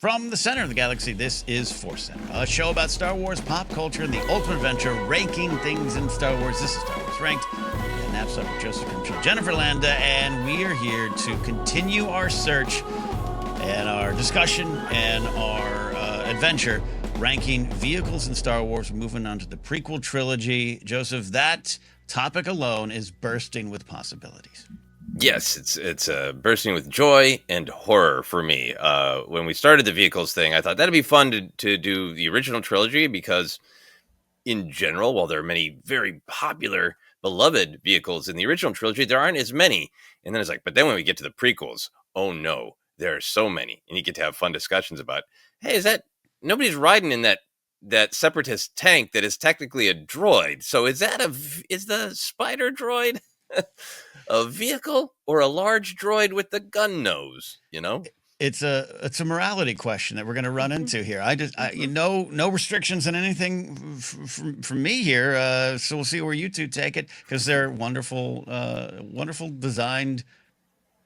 From the center of the galaxy, this is ForceCenter, a show about Star Wars pop culture and the ultimate adventure, ranking things in Star Wars. This is Star Wars Ranked. And that's up with Joseph Grimshaw, Jennifer Landa, and we are here to continue our search and our discussion and our adventure ranking vehicles in Star Wars, moving on to the prequel trilogy. Joseph, that topic alone is bursting with possibilities. Yes, it's bursting with joy and horror for me. When we started the vehicles thing, I thought that'd be fun to do the original trilogy because, in general, while there are many very popular, beloved vehicles in the original trilogy, there aren't as many. And then it's like, but then when we get to the prequels, oh no, there are so many, and you get to have fun discussions about, hey, is that nobody's riding in that separatist tank that is technically a droid? So is the spider droid a vehicle or a large droid with the gun nose? You know, it's a morality question that we're going to run into here. No restrictions on anything from me here. So we'll see where you two take it, because they're wonderful designed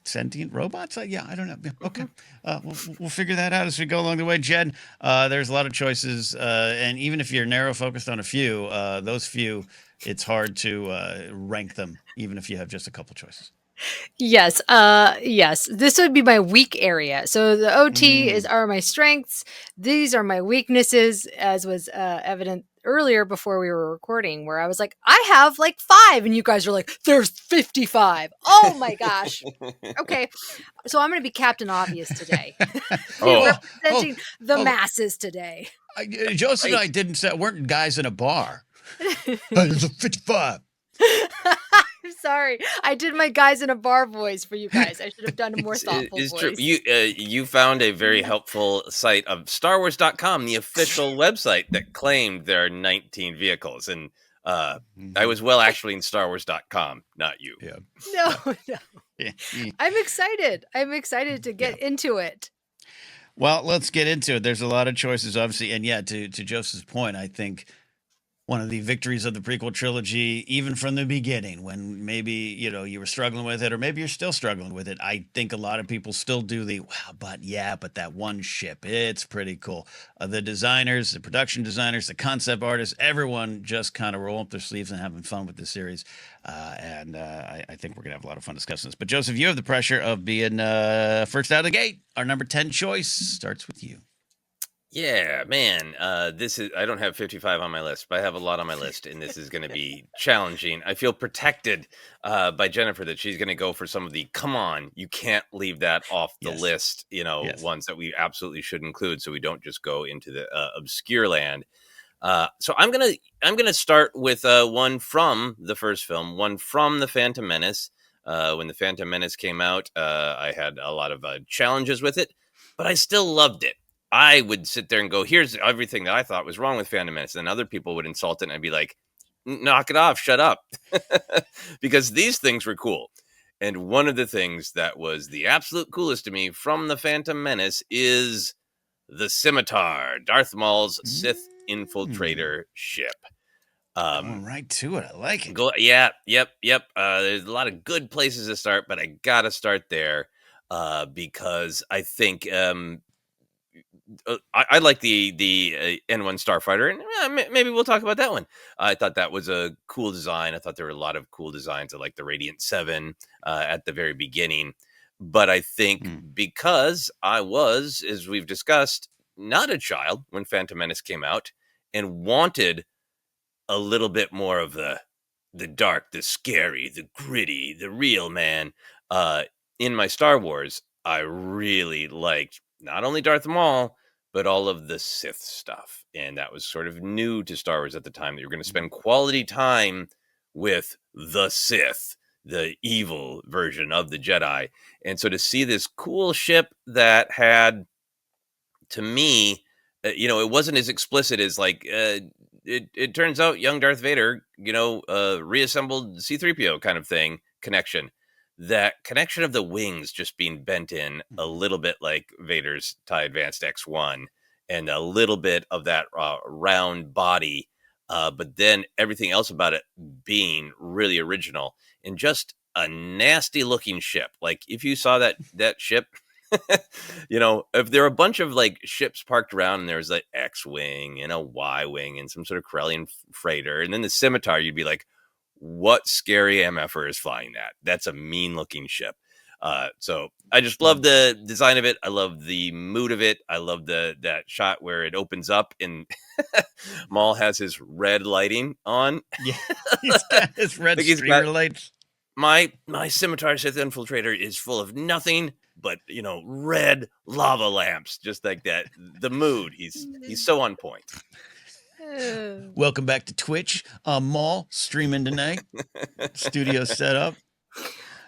sentient robots. I don't know. Okay. We'll figure that out as we go along the way. Jen, there's a lot of choices. And even if you're narrow focused on a few, those few, it's hard to rank them, even if you have just a couple choices. Yes. Yes. This would be my weak area. So the OT are my strengths. These are my weaknesses, as was evident earlier before we were recording, where I was like, I have like 5, and you guys are like, there's 55. Oh my gosh. Okay. So I'm going to be Captain Obvious today. Representing the masses today. Joseph and I weren't guys in a bar. There's a 55. I'm sorry. I did my guys in a bar voice for you guys. I should have done a more thoughtful voice. True. You found a very helpful site of StarWars.com, the official website that claimed there are 19 vehicles. And I was actually in StarWars.com, not you. Yeah. No. I'm excited. To get into it. Well, let's get into it. There's a lot of choices, obviously. And yeah, to Joseph's point, I think one of the victories of the prequel trilogy, even from the beginning, when maybe, you were struggling with it, or maybe you're still struggling with it, I think a lot of people still do but that one ship, it's pretty cool. The designers, the production designers, the concept artists, everyone just kind of roll up their sleeves and having fun with the series. And I think we're going to have a lot of fun discussing this. But Joseph, you have the pressure of being first out of the gate. Our number 10 choice starts with you. Yeah, man. I don't have 55 on my list, but I have a lot on my list, and this is going to be challenging. I feel protected by Jennifer that she's going to go for some of the, come on, you can't leave that off the list, ones that we absolutely should include, so we don't just go into the obscure land. So I'm gonna start with one from the first film, one from the Phantom Menace. When the Phantom Menace came out, I had a lot of challenges with it, but I still loved it. I would sit there and go, here's everything that I thought was wrong with Phantom Menace. And other people would insult it, and I'd be like, knock it off, shut up. Because these things were cool. And one of the things that was the absolute coolest to me from the Phantom Menace is the Scimitar, Darth Maul's Sith infiltrator ship. Going right to it. I like it. Yep. There's a lot of good places to start, but I got to start there because I think... I like the N1 Starfighter, and maybe we'll talk about that one. I thought that was a cool design. I thought there were a lot of cool designs. I like the Radiant 7 at the very beginning. But I think because I was, as we've discussed, not a child when Phantom Menace came out and wanted a little bit more of the dark, the scary, the gritty, the real, man. In my Star Wars, I really liked not only Darth Maul, but all of the Sith stuff. And that was sort of new to Star Wars at the time, that you were going to spend quality time with the Sith, the evil version of the Jedi. And so to see this cool ship that had, to me, it wasn't as explicit as like, it turns out young Darth Vader, reassembled C-3PO kind of thing, connection. That connection of the wings just being bent in a little bit like Vader's TIE Advanced X1, and a little bit of that round body, but then everything else about it being really original, and just a nasty looking ship. Like if you saw that ship If there are a bunch of like ships parked around and there's like X-wing and a Y-wing and some sort of Corellian freighter, and then the scimitar, you'd be like, what scary MFer is flying that? That's a mean looking ship. So I just love the design of it. I love the mood of it. I love that shot where it opens up and Maul has his red lighting on. Yeah, he's got his red Like he's streamer got- lights. My scimitar Sith infiltrator is full of nothing but red lava lamps, just like that. The mood. He's so on point. Welcome back to Twitch. Maul streaming tonight. Studio set up.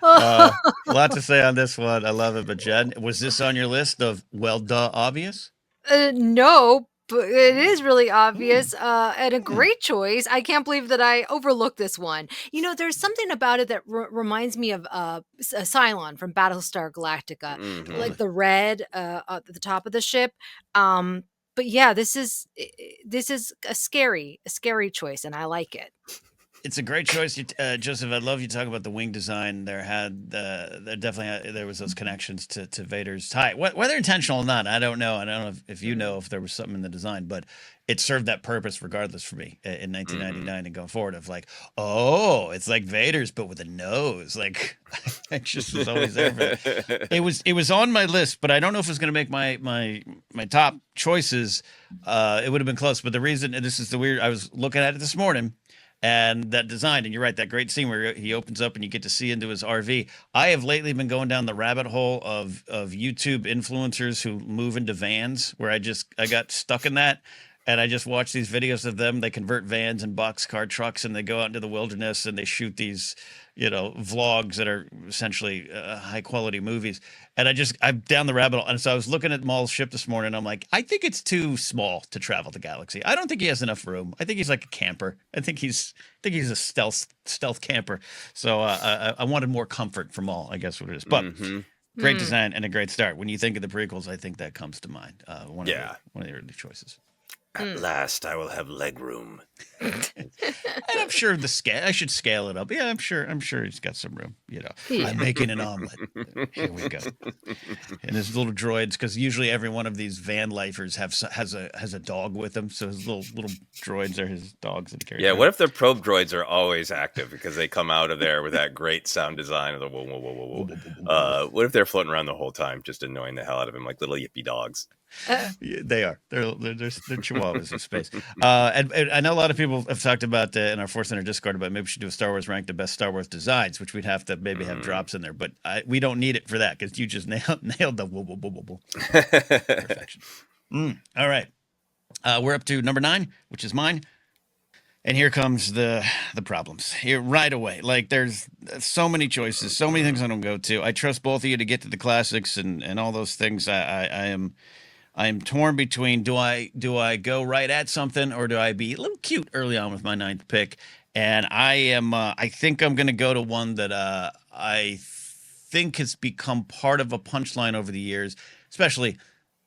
A lot to say on this one. I love it. But Jen, was this on your list of obvious? No, but it is really obvious and a great choice. I can't believe that I overlooked this one. There's something about it that reminds me of Cylon from Battlestar Galactica, Mhm. like the red at the top of the ship. But yeah, this is a scary choice, and I like it. It's a great choice, Joseph. I love you talking about the wing design. There definitely there was those connections to Vader's tie, whether intentional or not. I don't know. I don't know if you know if there was something in the design, but it served that purpose regardless for me in 1999 and going forward. Of like, oh, it's like Vader's but with a nose. Like, it just was always there. It was on my list, but I don't know if it's going to make my top choices. It would have been close, but the reason, and this is the weird. I was looking at it this morning. And that design, and you're right, that great scene where he opens up and you get to see into his RV. I have lately been going down the rabbit hole of YouTube influencers who move into vans, where I got stuck in that, and I just watch these videos of them. They convert vans and boxcar trucks, and they go out into the wilderness and they shoot these, vlogs that are essentially high quality movies. And I'm down the rabbit hole. And so I was looking at Maul's ship this morning. And I'm like, I think it's too small to travel the galaxy. I don't think he has enough room. I think he's like a camper. I think he's a stealth camper. So I wanted more comfort from Maul, I guess what it is. But great design and a great start. When you think of the prequels, I think that comes to mind. One of the early choices. At last, I will have leg room. And I'm sure I should scale it up. Yeah, I'm sure he's got some room. I'm making an omelet. Here we go. And his little droids, because usually every one of these van lifers has a dog with them. So his little droids are his dogs and carry. Yeah, what if the probe droids are always active because they come out of there with that great sound design of the whoa, whoa, whoa, whoa, whoa. What if they're floating around the whole time, just annoying the hell out of him like little yippy dogs? Yeah, they are. They're chihuahuas in space. And I know a lot of people have talked about in our ForceCenter Discord about maybe we should do a Star Wars rank the best Star Wars designs, which we'd have to maybe have drops in there. But we don't need it for that because you just nailed the whoa, whoa, whoa, whoa, whoa. Perfection. All right. We're up to number 9, which is mine. And here comes the problems here right away. Like there's so many choices, so many things I don't go to. I trust both of you to get to the classics and all those things. I am torn between do I go right at something or do I be a little cute early on with my 9th pick? And I think I'm going to go to one that I think has become part of a punchline over the years, especially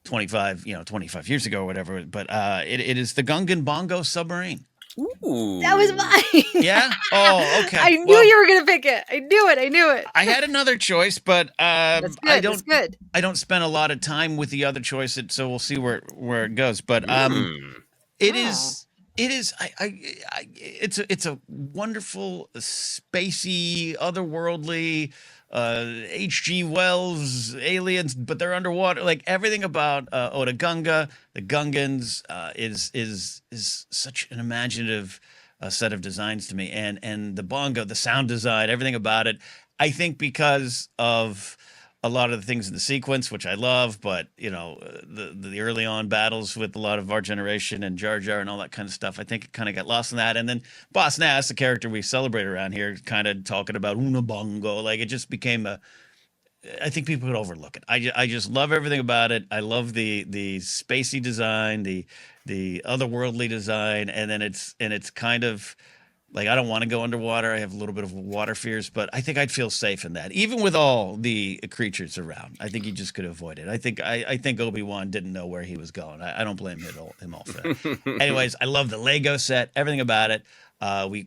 25 years ago or whatever. But it is the Gungan Bongo submarine. Ooh. That was mine. Yeah? Oh, okay. I knew you were going to pick it. I knew it. I had another choice, but That's good. That's good. I don't spend a lot of time with the other choice, so we'll see where it goes. But it is it's a wonderful, spacey, otherworldly, H.G. Wells aliens, but they're underwater. Like everything about Oda Gunga, the Gungans, is such an imaginative set of designs to me, and the bongo, the sound design, everything about it. I think because of a lot of the things in the sequence, which I love, but the early on battles with a lot of our generation and Jar Jar and all that kind of stuff, I think it kind of got lost in that. And then Boss Nass, the character we celebrate around here, kind of talking about Una Bongo, like it just became I think people could overlook it. I just love everything about it. I love the spacey design, the otherworldly design, and then it's kind of like I don't want to go underwater. I have a little bit of water fears, but I think I'd feel safe in that, even with all the creatures around. I think he just could avoid it. I think Obi-Wan didn't know where he was going. I don't blame him all for that. Anyways, I love the Lego set, everything about it. We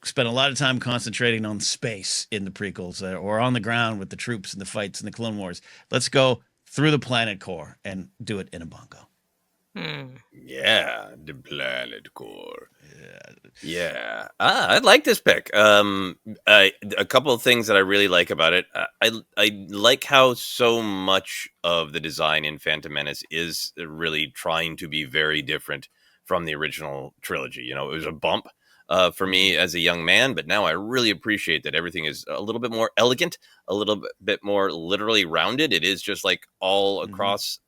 spent a lot of time concentrating on space in the prequels, or on the ground with the troops and the fights and the Clone Wars. Let's go through the planet core and do it in a bongo. Yeah, the planet core. Yeah. I like this pick. A couple of things that I really like about it. I like how so much of the design in Phantom Menace is really trying to be very different from the original trilogy. You know, it was a bump for me as a young man, but now I really appreciate that everything is a little bit more elegant, a little bit more literally rounded. It is just like all across,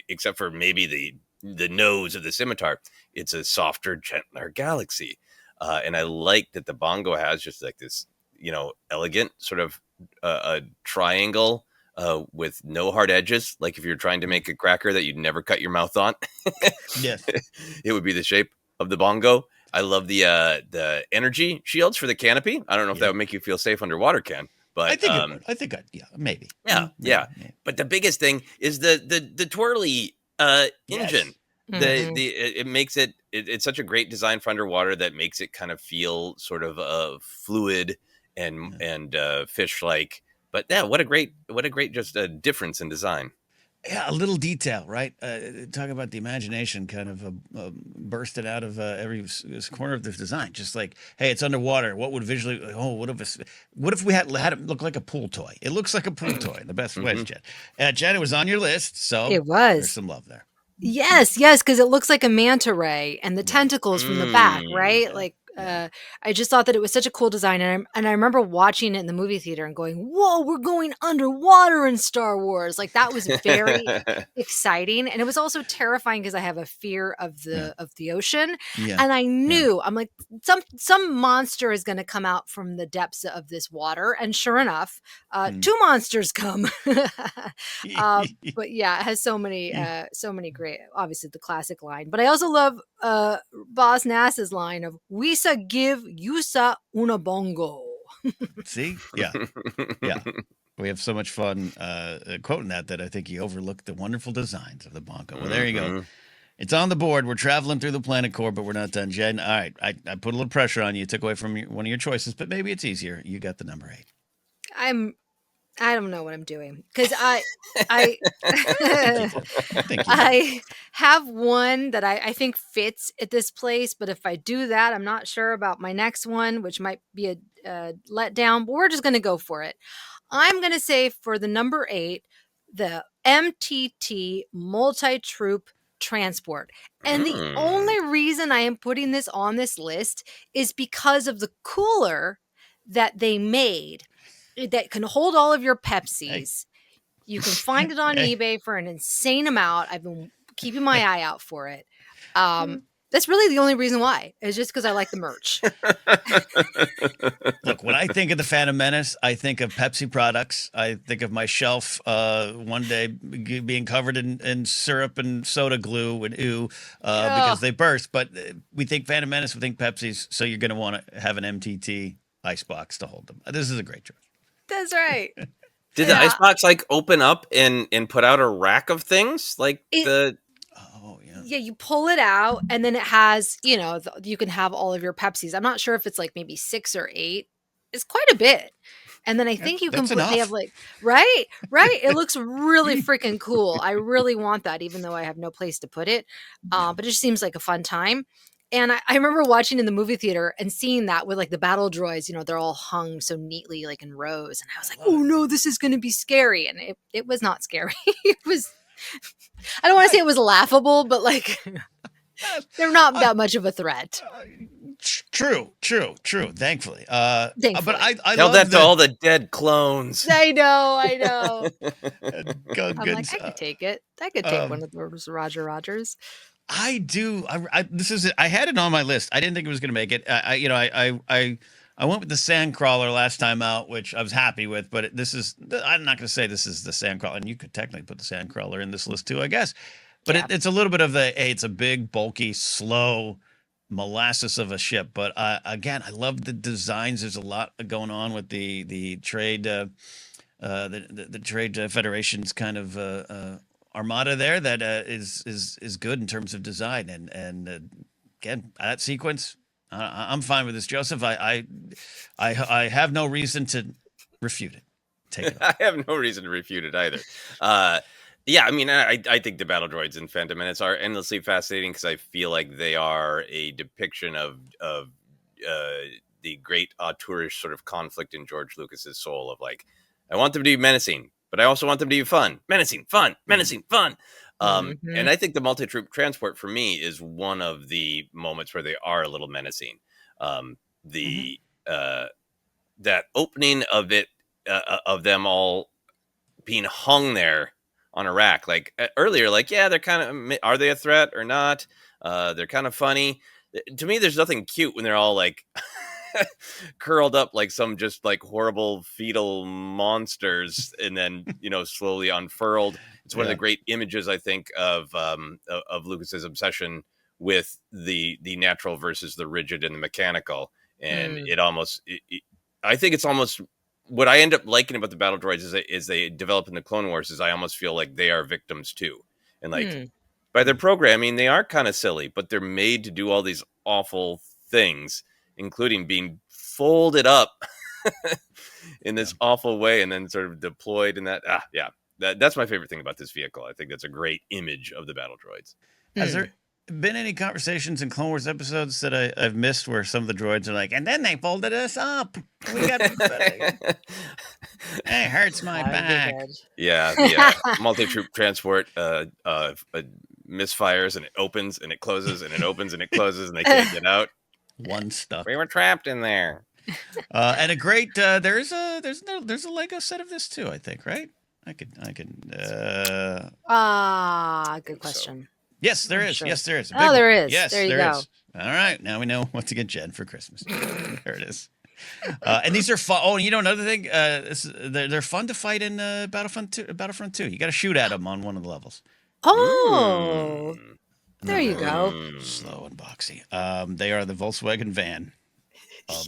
except for maybe the nose of the scimitar. It's a softer, gentler galaxy. And I like that the bongo has just like this, you know, elegant sort of a triangle with no hard edges. Like if you're trying to make a cracker that you'd never cut your mouth on, Yes, it would be the shape of the bongo. I love the energy shields for the canopy. I don't know if that would make you feel safe underwater, Ken. But I think it would. I think maybe. Yeah. But the biggest thing is the twirly engine. It makes it's such a great design for underwater that makes it kind of feel sort of fluid and fish like. But yeah, what a great just a difference in design. Yeah, a little detail, right? Talk about the imagination kind of bursted out of every corner of this design. Just like, hey, it's underwater. What would visually? Oh, what if we had it look like a pool toy? It looks like a pool toy in the best ways, Jen. Jen, it was on your list, so it was. There's some love there. Yes, because it looks like a manta ray and the tentacles from the back, right? Yeah. Like, I just thought that it was such a cool design, and I remember watching it in the movie theater and going, "Whoa, we're going underwater in Star Wars!" Like that was very exciting, and it was also terrifying because I have a fear of the ocean, and I knew I'm like some monster is going to come out from the depths of this water, and sure enough, 2 monsters come. But yeah, it has so many great, obviously the classic line, but I also love Boss Nass's line of "Wisa give Yusa una bongo." See, yeah. We have so much fun quoting that I think you overlooked the wonderful designs of the bongo. Well, there you go. It's on the board. We're traveling through the planet core, but we're not done, Jen. All right, I put a little pressure on you. Took away from one of your choices, but maybe it's easier. You got the number 8. I don't know what I'm doing because I have one that I think fits at this place, but if I do that, I'm not sure about my next one, which might be a letdown, but we're just going to go for it. I'm going to say for the number 8, the MTT multi-troop transport. And the only reason I am putting this on this list is because of the cooler that they made that can hold all of your Pepsis. You can find it on eBay for an insane amount. I've been keeping my eye out for it. That's really the only reason why. It's just because I like the merch. Look, when I think of the Phantom Menace, I think of Pepsi products. I think of my shelf one day being covered in syrup and soda glue and because they burst. But we think Phantom Menace, we think Pepsi's, so you're going to want to have an MTT icebox to hold them. This is a great choice. That's right. Did the icebox like open up and put out a rack of things like Yeah, you pull it out and then it has, you can have all of your Pepsis. I'm not sure if it's like maybe 6 or 8. It's quite a bit. And then I think you can they have like, right. It looks really freaking cool. I really want that, even though I have no place to put it. But it just seems like a fun time. And I remember watching in the movie theater and seeing that with like the battle droids, they're all hung so neatly, like in rows. And I was like, oh no, this is going to be scary. And it was not scary. It was, I don't want to say it was laughable, but like they're not that much of a threat. True. Thankfully. But I tell that to all the dead clones. I know. I'm like, I could take it. I could take one of those Roger Rogers. I do. This is it. I had it on my list. I didn't think it was going to make it. I went with the Sandcrawler last time out, which I was happy with. But I'm not going to say this is the Sandcrawler, and you could technically put the Sandcrawler in this list too, I guess. But it's a little bit of it's a big, bulky, slow molasses of a ship. But again, I love the designs. There's a lot going on with the trade, the trade federation's kind of armada there that is good in terms of design and again that sequence I'm fine with this, Joseph. I have no reason to refute it. Take it. I have no reason to refute it either. Yeah, I mean, I think the battle droids in Phantom Menace are endlessly fascinating because I feel like they are a depiction of the great auteurish sort of conflict in George Lucas's soul of like, I want them to be menacing, but I also want them to be fun, menacing, fun, menacing, fun. And Mhm. I think the multi-troop transport for me is one of the moments where they are a little menacing. The that opening of it of them all being hung there on a rack. Like earlier, like, yeah, they're kind of, are they a threat or not? They're kind of funny. To me, there's nothing cute when they're all like curled up like some just like horrible fetal monsters and then, slowly unfurled. It's one of the Yeah. great images, I think, of Lucas's obsession with the natural versus the rigid and the mechanical. And Mm. it almost, I think it's almost what I end up liking about the battle droids is they develop in the Clone Wars is I almost feel like they are victims too, and like Mm. by their programming they are kind of silly, but they're made to do all these awful things, including being folded up in this awful way and then sort of deployed in that. Yeah, that's my favorite thing about this vehicle. I think that's a great image of the battle droids. Has Mm. there been any conversations in Clone Wars episodes that I've missed where some of the droids are like, and then they folded us up. We got it hurts my Out of your back. head. Yeah, the multi-troop transport misfires and it opens and it closes and it opens and it closes and they can't get out. One stuck. We were trapped in there. And a great there's a Lego set of this too, I think, right? I could Good think so. question. yes, there I'm is. sure. Yes, there is. A Oh, big there one. is. Yes, There you there go. is. All right, now we know what to get Jen for Christmas. There it is. And these are fun. Oh, another thing, they're fun to fight in Battlefront 2. Battlefront 2. You got to shoot at them on one of the levels. Oh, Mm. there you go. Slow and boxy. They are the Volkswagen van of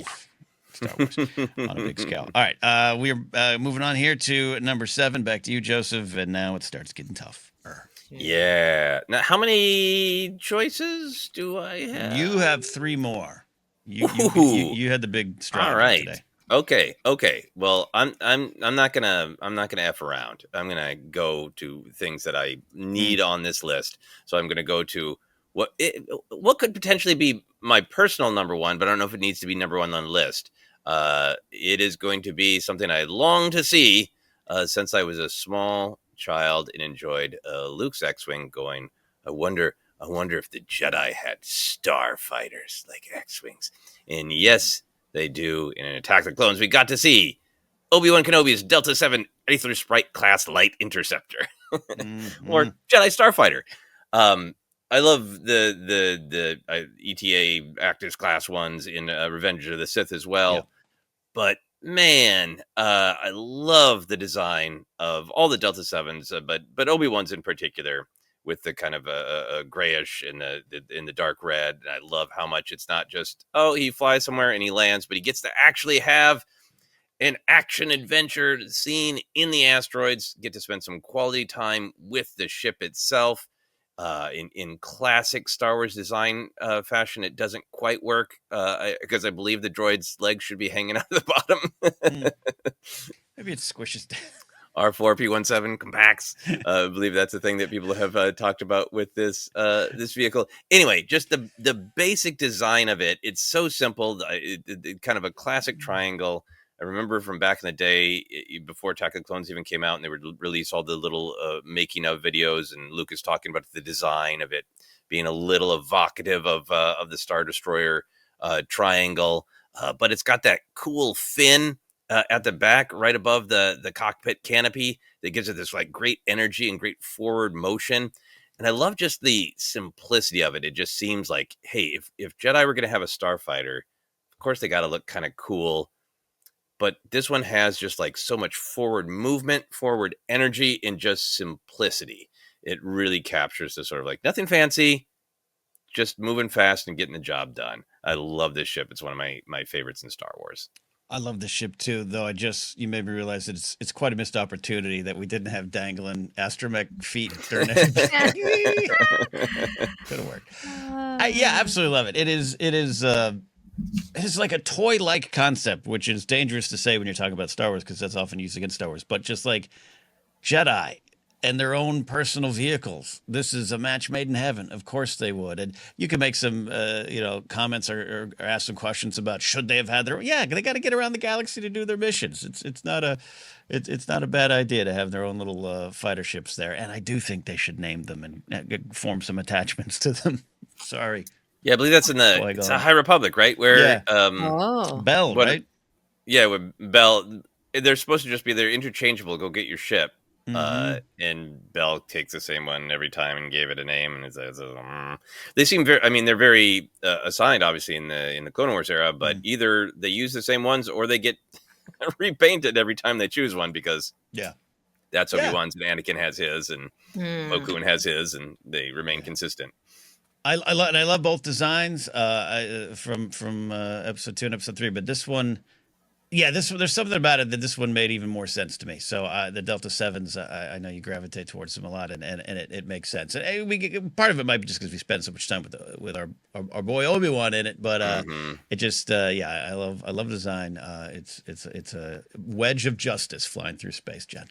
Star Wars on a big scale. All right, we're moving on here to number 7. Back to you, Joseph. And now it starts getting tough. Yeah. Now, how many choices do I have? You have 3 more. Ooh. You had the big stride All right. today. Okay. Well, I'm not gonna F around. I'm gonna go to things that I need on this list. So I'm gonna go to what could potentially be my personal number one, but I don't know if it needs to be number one on the list. It is going to be something I long to see since I was a small child and enjoyed Luke's X-wing going. I wonder if the Jedi had starfighters like X-wings. And yes, they do. In an Attack of the Clones, we got to see Obi-Wan Kenobi's Delta 7 Aether Sprite class light interceptor, or Jedi Starfighter. I love the ETA Actors class ones in Revenge of the Sith as well. Yeah. But man, I love the design of all the Delta 7s, but Obi-Wan's in particular, with the kind of a grayish in the dark red. And I love how much it's not just, oh, he flies somewhere and he lands, but he gets to actually have an action adventure scene in the asteroids, get to spend some quality time with the ship itself. In classic Star Wars design fashion, it doesn't quite work because I believe the droid's legs should be hanging out of the bottom. Maybe it squishes down. R4P17 compacts. I believe that's a thing that people have talked about with this vehicle. Anyway, just the basic design of it. It's so simple. It kind of a classic triangle. I remember from back in the day, before Attack of the Clones even came out, and they would release all the little making of videos, and Lucas talking about the design of it being a little evocative of the Star Destroyer triangle, but it's got that cool fin at the back, right above the cockpit canopy, that gives it this like great energy and great forward motion. And I love just the simplicity of it. It just seems like, hey, if Jedi were going to have a starfighter, of course they got to look kind of cool. But this one has just like so much forward movement, forward energy, and just simplicity. It really captures the sort of like nothing fancy, just moving fast and getting the job done. I love this ship. It's one of my favorites in Star Wars. I love the ship too, though. You made me realize that it's quite a missed opportunity that we didn't have dangling astromech feet during it. Could have worked. Yeah, absolutely love it. It is like a toy-like concept, which is dangerous to say when you're talking about Star Wars because that's often used against Star Wars. But just like Jedi, and their own personal vehicles. This is a match made in heaven. Of course they would. And you can make some, comments or ask some questions about should they have had their. Yeah, they got to get around the galaxy to do their missions. It's not a bad idea to have their own little fighter ships there. And I do think they should name them and form some attachments to them. Sorry, Yeah, I believe that's in it's a High Republic, right? Where Oh. Bell, what- right? yeah, with Bell, they're supposed to just be they're interchangeable. Go get your ship. Mhm. And Bell takes the same one every time and gave it a name, and they seem very. I mean, they're very assigned, obviously in the Clone Wars era, but either they use the same ones or they get repainted every time they choose one because that's Obi-Wan's and Anakin has his, and Plo Koon has his, and they remain consistent. I love both designs from episode 2 and episode 3, but this one. Yeah, there's something about it that this one made even more sense to me. So the Delta 7s, I know you gravitate towards them a lot, and it makes sense. And part of it might be just because we spend so much time with our boy Obi-Wan in it, but it just I love design. It's a wedge of justice flying through space, Jen.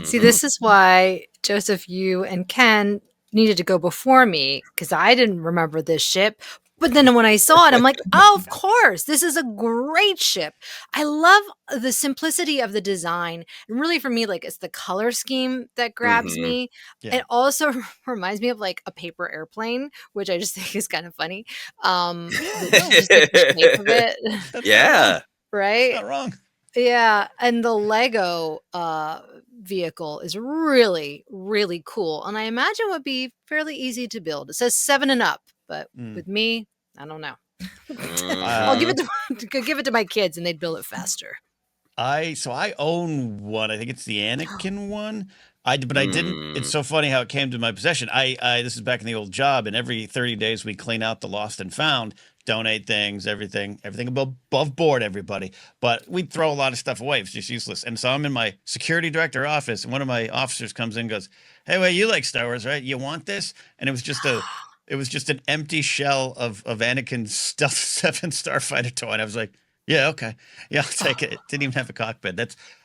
See, this is why Joseph, you and Ken needed to go before me because I didn't remember this ship. But then when I saw it, I'm like, oh, of course, this is a great ship. I love the simplicity of the design. And really for me, like it's the color scheme that grabs me. Yeah. It also reminds me of like a paper airplane, which I just think is kind of funny. Just like the shape of it. That's Right? not wrong. Yeah, and the Lego vehicle is really, really cool, and I imagine would be fairly easy to build. It says 7 and up, but with me, I don't know. I'll give it to my kids, and they'd build it faster. I own one. I think it's the Anakin one. But I didn't. It's so funny how it came to my possession. This is back in the old job, and every 30 days we clean out the lost and found, donate things, everything above board, everybody. But we'd throw a lot of stuff away. It's just useless. And so I'm in my security director office, and one of my officers comes in and goes, "Hey, wait, you like Star Wars, right? You want this?" And it was just an empty shell of Anakin's Stealth 7 Starfighter toy. And I was like, yeah, okay. Yeah, I'll take it. It didn't even have a cockpit.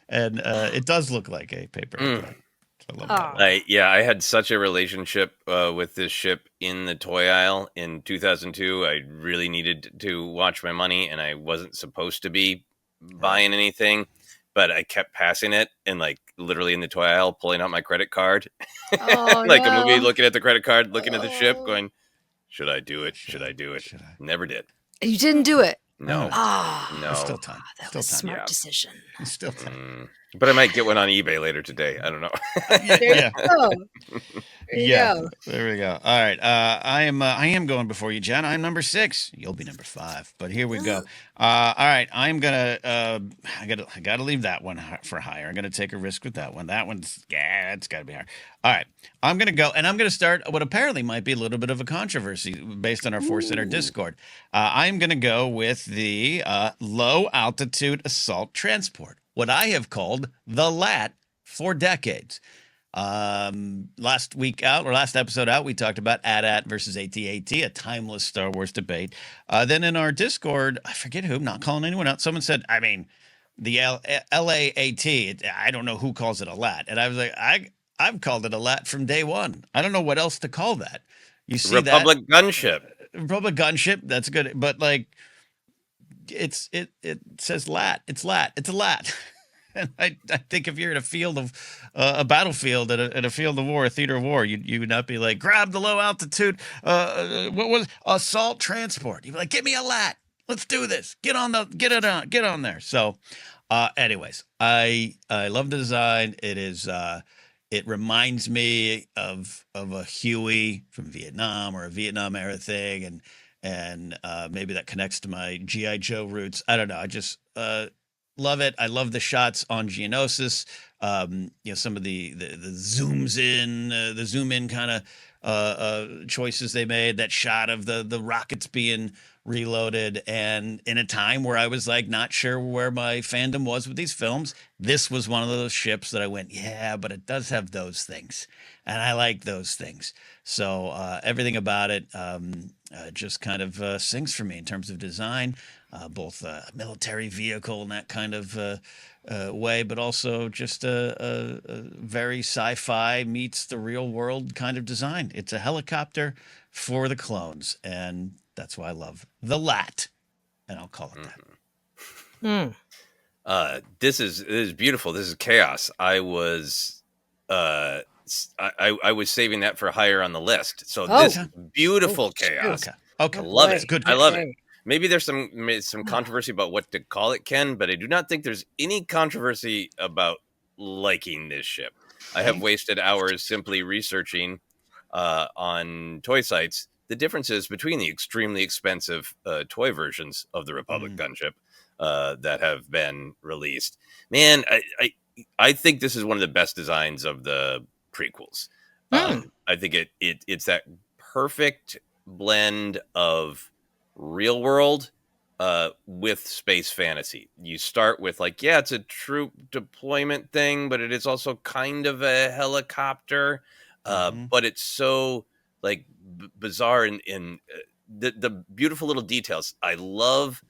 It does look like a paper airplane. So I love that. I had such a relationship with this ship in the toy aisle in 2002. I really needed to watch my money, and I wasn't supposed to be buying anything, but I kept passing it and like literally in the toy aisle, pulling out my credit card, Oh, like no. a movie, looking at the credit card, looking at the ship, going, "Should I do it? Should I do it?" Never did. You didn't do it. No. Oh, No. There's still time. that Still was a time. smart decision. There's still time. But I might get one on eBay later today. I don't know. There you go. There you go. There we go. All right. I am going before you, Jen. I'm number 6. You'll be number 5. But here we go. All right. I'm gonna. I gotta leave that one for higher. I'm gonna take a risk with that one. That one's it's got to be higher. All right. I'm gonna go, and I'm gonna start what apparently might be a little bit of a controversy based on our ForceCenter Discord. I'm gonna go with the low altitude assault transport, what I have called the LAT for decades. Last episode out, we talked about AT-AT versus AT-AT, a timeless Star Wars debate. Then in our Discord, I forget who, I'm not calling anyone out, someone said, I mean, the LAAT, I don't know who calls it a LAT. And I was like, I've called it a LAT from day one. I don't know what else to call that. You see Republic Gunship. Republic Gunship, that's good. But like, it says LAT. It's LAT. It's a LAT. And I think if you're in a field of a battlefield at a field of war, a theater of war, you would not be like, grab the low altitude. What was assault transport? You'd be like, give me a LAT. Let's do this. Get on there. So, anyways, I love the design. It is. It reminds me of a Huey from Vietnam or a Vietnam era thing, and maybe that connects to my G.I. Joe roots. I don't know. I just love it. I love the shots on Geonosis. Some of the zooms in, the zoom in kind of choices they made. That shot of the rockets being Reloaded, and in a time where I was like not sure where my fandom was with these films, this was one of those ships that I went, yeah, but it does have those things, and I like those things. So everything about it just kind of sings for me in terms of design, both military vehicle and that kind of way, but also just a very sci-fi meets the real world kind of design. It's a helicopter for the clones, and that's why I love the Lat, and I'll call it that. Mm. This is beautiful. This is chaos. I was I was saving that for higher on the list. So Oh. this beautiful shoot. chaos. Okay, I love boy. it. Good. I love it. Okay. Maybe there's some controversy about what to call it, Ken, but I do not think there's any controversy about liking this ship. I have wasted hours simply researching on toy sites the differences between the extremely expensive toy versions of the Republic gunship that have been released. Man, I think this is one of the best designs of the prequels. I think it's that perfect blend of real world with space fantasy. You start with like, yeah, it's a troop deployment thing, but it is also kind of a helicopter. But it's so like bizarre in the beautiful little details. I love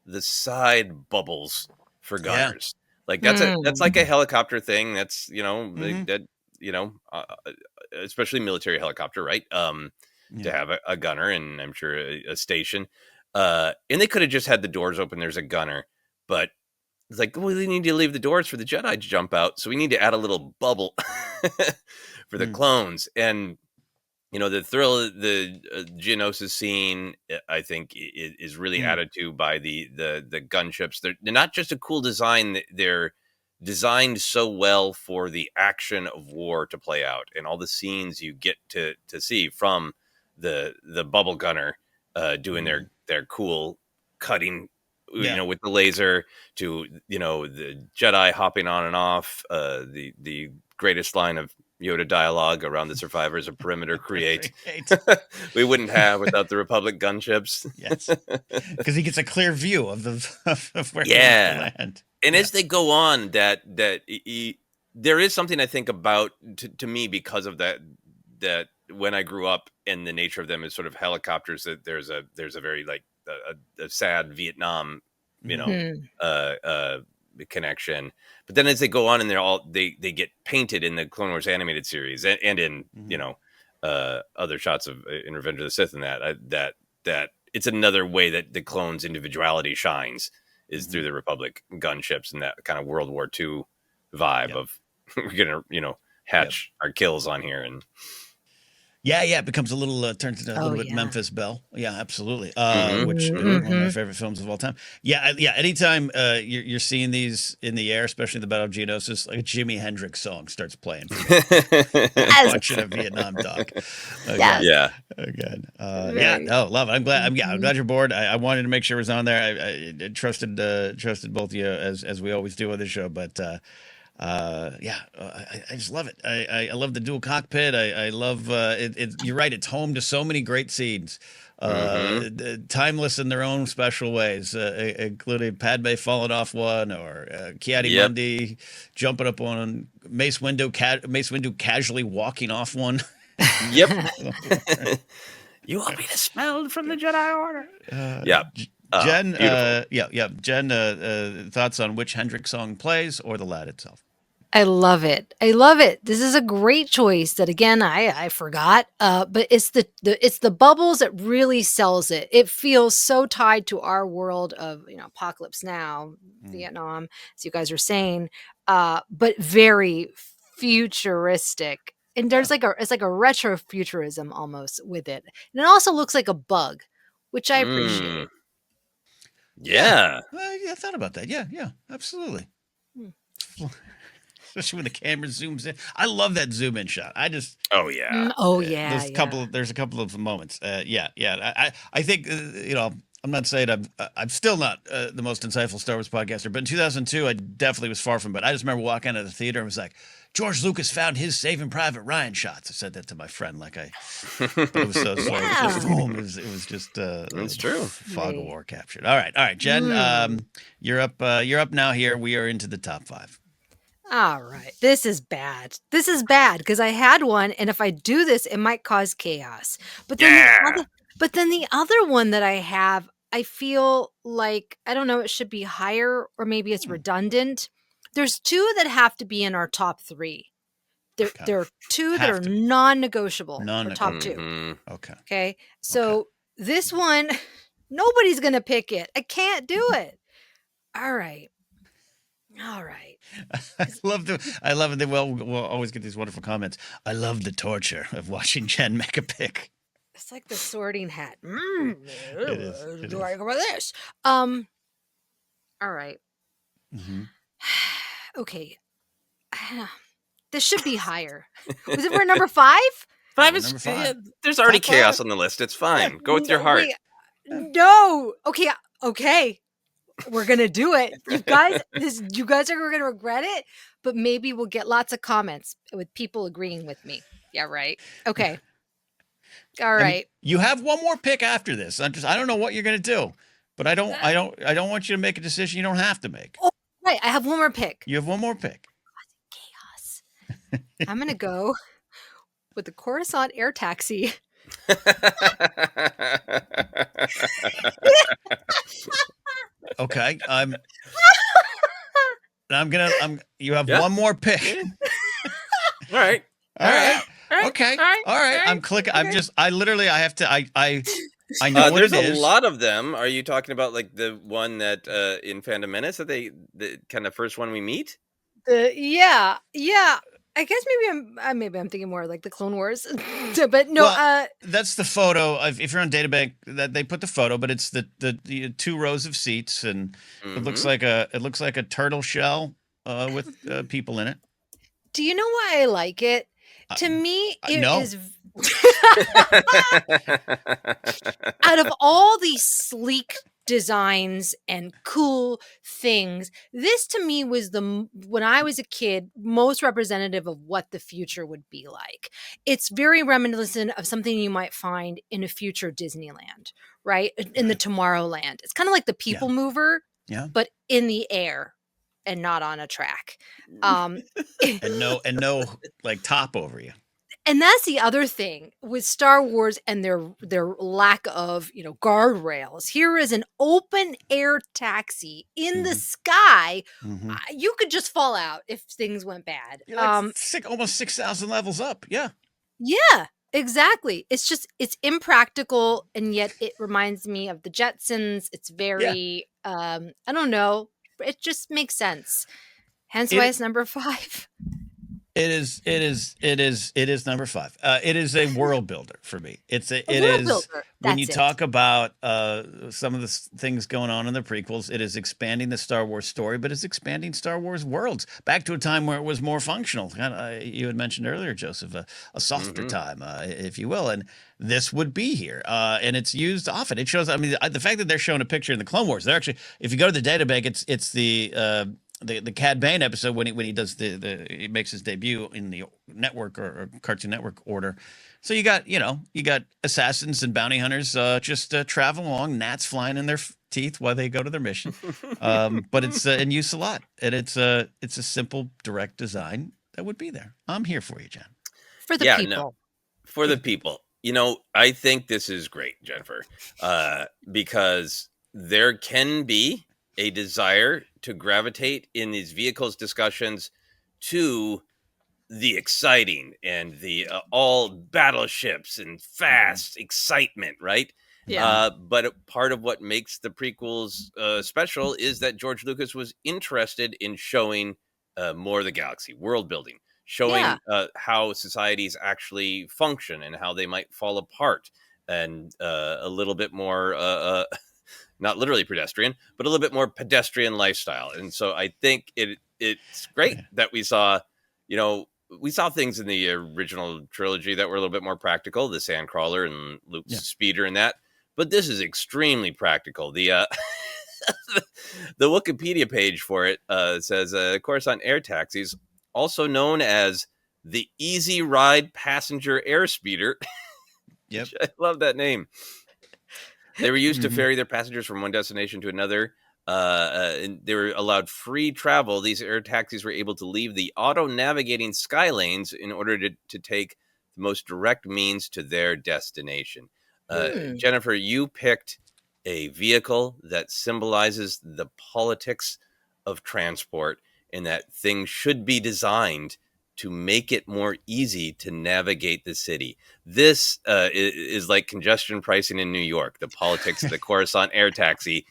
the side bubbles for gunners. Like that's like a helicopter thing. That's that especially military helicopter, right? To have a gunner and I'm sure a station. And they could have just had the doors open. There's a gunner, but it's like, well, we need to leave the doors for the Jedi to jump out, so we need to add a little bubble for the clones. And the thrill, the Geonosis scene, I think, is really added to by the gunships. They're not just a cool design; they're designed so well for the action of war to play out, and all the scenes you get to see from the bubble gunner doing their cool cutting, with the laser, to the Jedi hopping on and off. The greatest line of Yoda dialogue around the survivors of perimeter create. We wouldn't have without the Republic gunships. Yes, because he gets a clear view of of where he wants to land. And as they go on, there is something I think about to me because of that when I grew up and the nature of them is sort of helicopters, that there's a very like a sad Vietnam, connection. But then as they go on and they get painted in the Clone Wars animated series and in other shots of in Revenge of the Sith and that it's another way that the clones' individuality shines is through the Republic gunships and that kind of World War II vibe of we're gonna hatch our kills on here. And it becomes a little turns into a little bit Memphis Belle. Yeah, absolutely. Which one of my favorite films of all time. Yeah. Anytime you're seeing these in the air, especially the Battle of Geonosis, like a Jimi Hendrix song starts playing. Watching a Vietnam doc. Again. No, love it. I'm glad you're bored. I wanted to make sure it was on there. I trusted both of you as we always do on this show, but. I just love it. I love the dual cockpit. I love it. You're right. It's home to so many great scenes, timeless in their own special ways, including Padme falling off one, or Ki-Adi-Mundi jumping up on Mace Windu casually walking off one. Yep. You want me to smell from the Jedi Order? Jen, Jen, thoughts on which Hendrix song plays or the lad itself? I love it. I love it. This is a great choice that again I forgot. But it's the bubbles that really sells it. It feels so tied to our world of Apocalypse Now, Vietnam, as you guys are saying, but very futuristic. And there's it's like a retro futurism almost with it. And it also looks like a bug, which I appreciate. Yeah. I thought about that. Yeah, absolutely. Especially when the camera zooms in. I love that zoom in shot. I just There's a couple of moments. I think I'm not saying I'm still not the most insightful Star Wars podcaster, but in 2002, I definitely was far from it. I just remember walking out of the theater and was like, George Lucas found his Saving Private Ryan shots. I said that to my friend, but it was so slow. It was just boom. It was just That's true. fog of war captured. All right, Jen. You're up. You're up now. Here we are into the top 5. All right. This is bad. This is bad because I had one, and if I do this, it might cause chaos. But then the other one that I have, I feel like, I don't know, it should be higher, or maybe it's redundant. There's 2 that have to be in our top 3. There are 2 that are non-negotiable for top 2. Mm-hmm. Okay. So this one, nobody's going to pick it. I can't do it. All right. I love it. We'll always get these wonderful comments. I love the torture of watching Jen make a pick. It's like the sorting hat. It is. Do I go with this? All right. Mm-hmm. Okay. This should be higher. Was it for number 5? 5 is. Number 5. Yeah, there's already Top 5. chaos on the list. It's fine. Go with your heart. Wait, no. Okay. We're gonna do it, you guys. You guys are gonna regret it, but maybe we'll get lots of comments with people agreeing with me. Yeah, right. Okay. All right. You have one more pick after this. I don't know what you're gonna do, but I don't want you to make a decision you don't have to make. Oh, right. I have one more pick. You have one more pick. Chaos. I'm gonna go with the Coruscant air taxi. Okay. You have one more pick. All right. Okay. All right. I'm clicking. I literally have to, I know what there's it is. a lot of them. Are you talking about like the one that in Phantom Menace that the kind of first one we meet? Yeah. I guess maybe I'm thinking more like the Clone Wars, but no. Well, that's the photo. If you're on Databank, that they put the photo, but it's the 2 rows of seats, and it looks like a turtle shell with people in it. Do you know why I like it? To me, it is. Out of all these sleek designs and cool things, this to me was when I was a kid, most representative of what the future would be like. It's very reminiscent of something you might find in a future Disneyland, right? In the Tomorrowland. It's kind of like the People Mover, but in the air and not on a track. And no like top over you. And that's the other thing with Star Wars and their lack of, guardrails. Here is an open air taxi in the sky. You could just fall out if things went bad. Almost 6,000 levels up. Yeah. Yeah, exactly. It's impractical, and yet it reminds me of the Jetsons. It's very, I don't know. It just makes sense. Hence why it's number 5. It is number 5. It is a world builder for me. It is builder. When you talk about some of the things going on in the prequels, it is expanding the Star Wars story, but it's expanding Star Wars worlds back to a time where it was more functional. You had mentioned earlier, Joseph, a softer time, if you will, and this would be here. And it's used often. It shows. I mean, the fact that they're showing a picture in the Clone Wars, they're actually, if you go to the databank, it's the Cad Bane episode when he does he makes his debut in the network or Cartoon Network order. So you got assassins and bounty hunters just traveling along, gnats flying in their teeth while they go to their mission. But it's in use a lot, and it's a simple, direct design that would be there. I'm here for you, Jen. For the people. For the people. I think this is great, Jennifer, because there can be a desire to gravitate in these vehicles discussions to the exciting and the all battleships and fast excitement, right? Yeah. But part of what makes the prequels special is that George Lucas was interested in showing more of the galaxy, world building, showing how societies actually function and how they might fall apart, and a little bit more not literally pedestrian, but a little bit more pedestrian lifestyle. And so I think it's great that we saw things in the original trilogy that were a little bit more practical, the Sandcrawler and Luke's speeder and that. but this is extremely practical. The the Wikipedia page for it says Coruscant air taxis, also known as the Easy Ride Passenger Airspeeder. Yep. I love that name. They were used to Mhm. ferry their passengers from one destination to another. And they were allowed free travel. These air taxis were able to leave the auto-navigating sky lanes in order to take the most direct means to their destination. Jennifer, you picked a vehicle that symbolizes the politics of transport, and that things should be designed to make it more easy to navigate the city. This is like congestion pricing in New York, the politics of the Coruscant air taxi.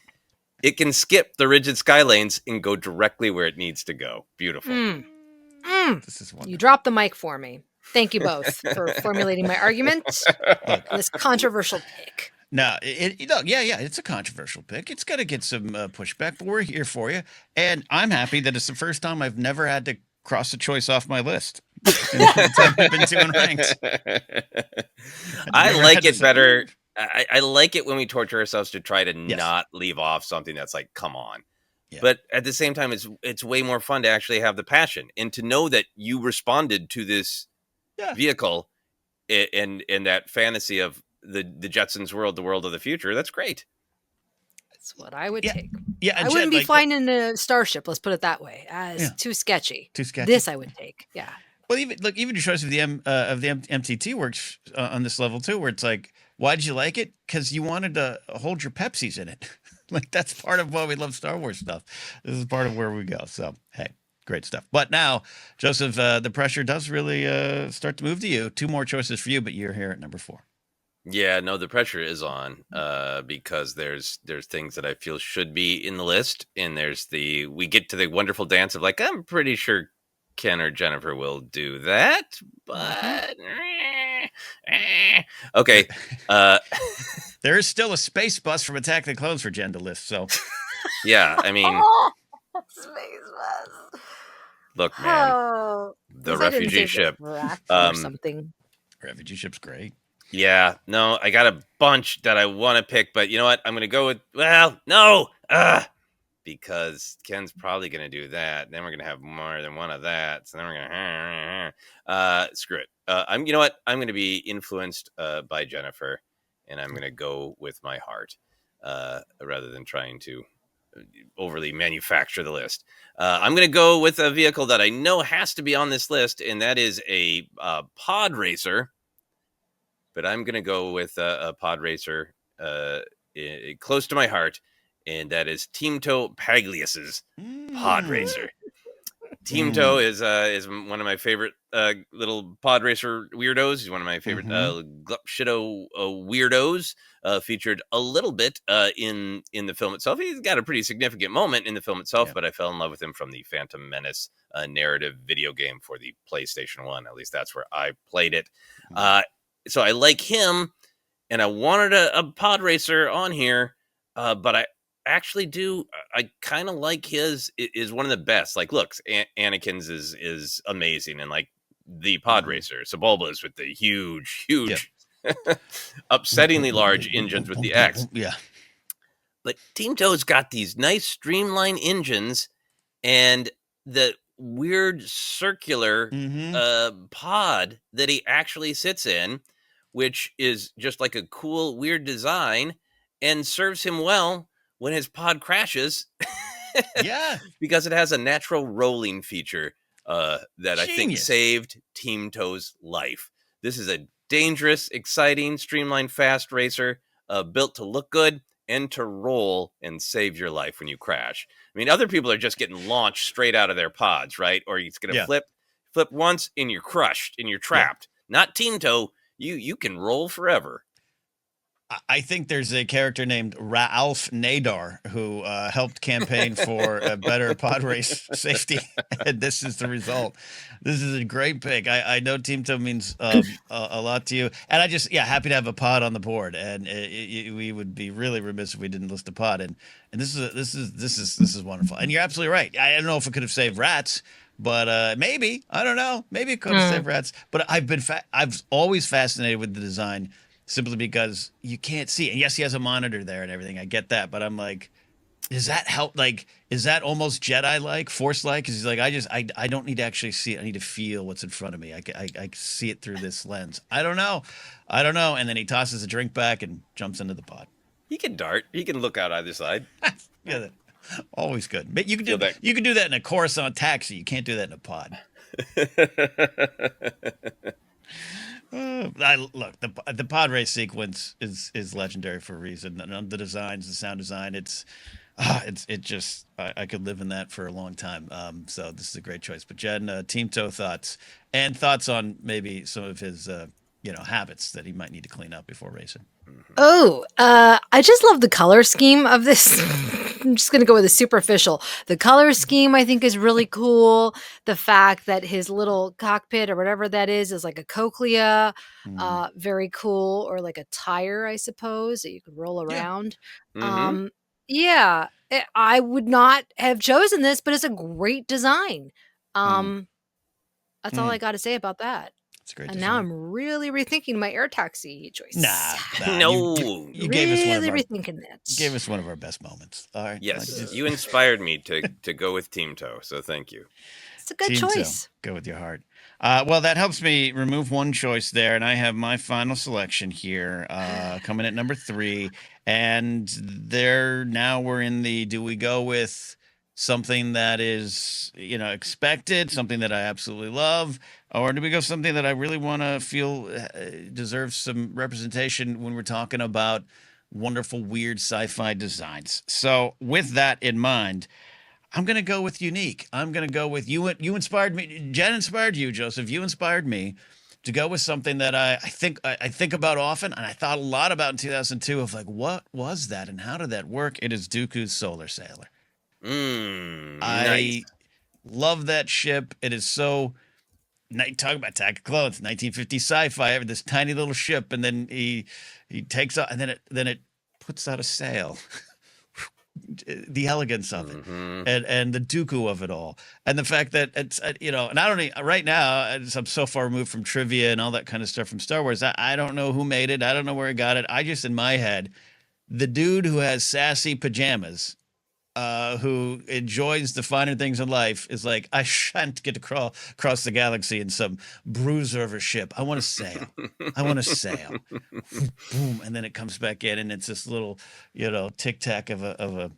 It can skip the rigid sky lanes and go directly where it needs to go. Beautiful. This is wonderful. You dropped the mic for me. Thank you both for formulating my argument Look, on this controversial pick. no, it's a controversial pick. It's going to get some pushback, but we're here for you. And I'm happy that it's the first time I've never had to cross a choice off my list. I've been doing ranked. I Never like had to it say- better. I like it when we torture ourselves to try to Yes. not leave off something that's like, come on. Yeah. But at the same time, it's way more fun to actually have the passion and to know that you responded to this Yeah. vehicle in that fantasy of the Jetsons world, the world of the future. That's great. That's what I would Yeah. take. Yeah, I wouldn't be flying in a starship, let's put it that way, as too sketchy. Too sketchy. This I would take. Yeah. Well, even your choice of the MTT works on this level too, where it's like, why did you like it? Because you wanted to hold your Pepsis in it. Like that's part of why we love Star Wars stuff. This is part of where we go. So hey, great stuff. But now, Joseph, the pressure does really start to move to you. 2 more choices for you, but you're here at number 4. Yeah, no, the pressure is on because there's things that I feel should be in the list, and we get to the wonderful dance of like, I'm pretty sure Ken or Jennifer will do that, but okay. There is still a space bus from Attack of the Clones for Jen to list. So Yeah, I mean, Space bus. look, man, Oh, the refugee ship. or something. refugee ship's great. Yeah, no, I got a bunch that I want to pick, but you know what? I'm going to go with, well, no, because Ken's probably going to do that. Then we're going to have more than one of that. So then we're going to, screw it. You know what? I'm going to be influenced by Jennifer, and I'm going to go with my heart rather than trying to overly manufacture the list. I'm going to go with a vehicle that I know has to be on this list, and that is a pod racer. But I'm going to go with a pod racer close to my heart, and that is Teemto Paglius's pod racer. Teemto is one of my favorite little pod racer weirdos. He's one of my favorite Glupshido weirdos. Featured a little bit in the film itself. He's got a pretty significant moment in the film itself, but I fell in love with him from the Phantom Menace narrative video game for the PlayStation 1. At least that's where I played it. So I like him, and I wanted a pod racer on here, but I actually do. I kind of like his is one of the best. Like, look, Anakin's is amazing, and like the pod racer, Sebulba's with the huge, upsettingly large engines with the X. Yeah, but Teemto's got these nice streamlined engines, and the weird circular pod that he actually sits in, which is just like a cool, weird design and serves him well when his pod crashes. Yeah. Because it has a natural rolling feature that I think Genius. saved Teemto's life. This is a dangerous, exciting, streamlined, fast racer built to look good and to roll and save your life when you crash. I mean, other people are just getting launched straight out of their pods, right? Or it's going to flip once and you're crushed and you're trapped. Not Teemto. You can roll forever. I think there's a character named Ralph Nadar who helped campaign for a better pod race safety, and this is the result. This is a great pick. I know Teemto means a lot to you, and I just happy to have a pod on the board. And we would be really remiss if we didn't list a pod. And this is wonderful. And you're absolutely right. I don't know if it could have saved rats. But maybe, I don't know. Maybe it could have saved rats. But I've always fascinated with the design simply because you can't see. And yes, he has a monitor there and everything. I get that, but I'm like, does that help? Like, is that almost Jedi-like, Force-like? Because he's like, I don't need to actually see it. I need to feel what's in front of me. I see it through this lens. I don't know. And then he tosses a drink back and jumps into the pod. He can dart. He can look out either side. Yeah, always good. But you can Feel do that. you can do that in a Coruscant taxi. You can't do that in a pod. Look, the pod race sequence is legendary for a reason. And the designs, the sound design, I could live in that for a long time. So this is a great choice. But Jen, Teemto thoughts on maybe some of his habits that he might need to clean up before racing. Oh, I just love the color scheme of this. I'm just going to go with the superficial. The color scheme I think is really cool. The fact that his little cockpit or whatever that is like a cochlea, very cool, or like a tire, I suppose, that you could roll around. Mm-hmm. Yeah, I would not have chosen this, but it's a great design. That's all I got to say about that. It's a great And design. now I'm really rethinking my air taxi choice. Nah, No. you gave us one of our rethinking that. Gave us one of our best moments. All right. Yes, you inspired me to go with Teemto, so thank you. It's a good Teemto. choice. Go with your heart. Well, that helps me remove one choice there, and I have my final selection here, coming at number 3. And we're in the, do we go with something that is, expected, something that I absolutely love, or do we go something that I really want to feel deserves some representation when we're talking about wonderful, weird sci-fi designs? So with that in mind, I'm going to go with unique. I'm going to go with you. You inspired me. Jen inspired you, Joseph. You inspired me to go with something that I think about often, and I thought a lot about in 2002 of like, what was that and how did that work? It is Dooku's Solar Sailor. Nice. I love that ship. It is so. Talk about Attack of Clones, 1950 sci-fi. This tiny little ship, and then he takes off, and then it puts out a sail. The elegance of it, and the Dooku of it all, and the fact that it's and I don't even, right now, as I'm so far removed from trivia and all that kind of stuff from Star Wars. I don't know who made it. I don't know where he got it. I just, in my head, the dude who has sassy pajamas, who enjoys the finer things in life, is like, I shan't get to crawl across the galaxy in some bruiser of a ship. I want to sail. Boom, and then it comes back in, and it's this little, tic tac of a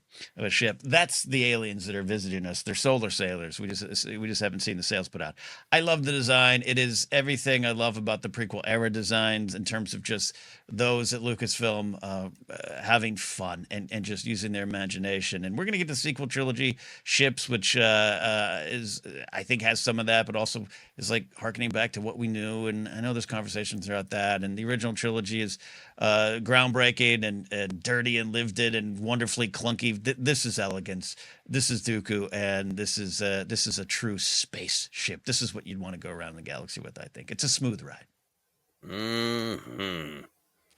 ship. That's the aliens that are visiting us. They're solar sailors. We just haven't seen the sails put out. I love the design. It is everything I love about the prequel era designs in terms of just those at Lucasfilm having fun and just using their imagination. And we're going to get the sequel trilogy ships, which is, I think, has some of that, but also is like harkening back to what we knew. And I know there's conversations about that. And the original trilogy is groundbreaking and dirty and lived it and wonderfully clunky. This is elegance. This is Dooku, and this is a true space ship. This is what you'd want to go around the galaxy with. I think it's a smooth ride.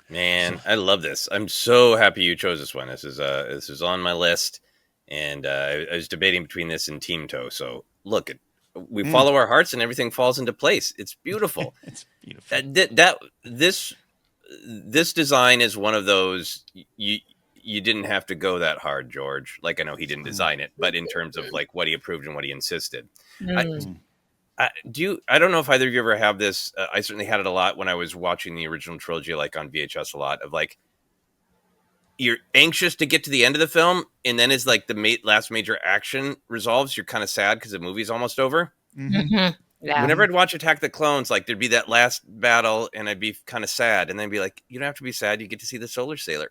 Man, I love this. I'm so happy you chose this one. This is on my list, and I was debating between this and Teemto. So look, we follow our hearts, and everything falls into place. It's beautiful. It's beautiful. This design is one of those you didn't have to go that hard, George. Like, I know he didn't design it, but in terms of like what he approved and what he insisted. I don't know if either of you ever have this. I certainly had it a lot when I was watching the original trilogy, like on VHS a lot, of like, you're anxious to get to the end of the film, and then as like the last major action resolves, you're kind of sad because the movie's almost over. Yeah. Whenever I'd watch Attack the Clones, like there'd be that last battle, and I'd be kind of sad, and then be like, you don't have to be sad. You get to see the Solar Sailor.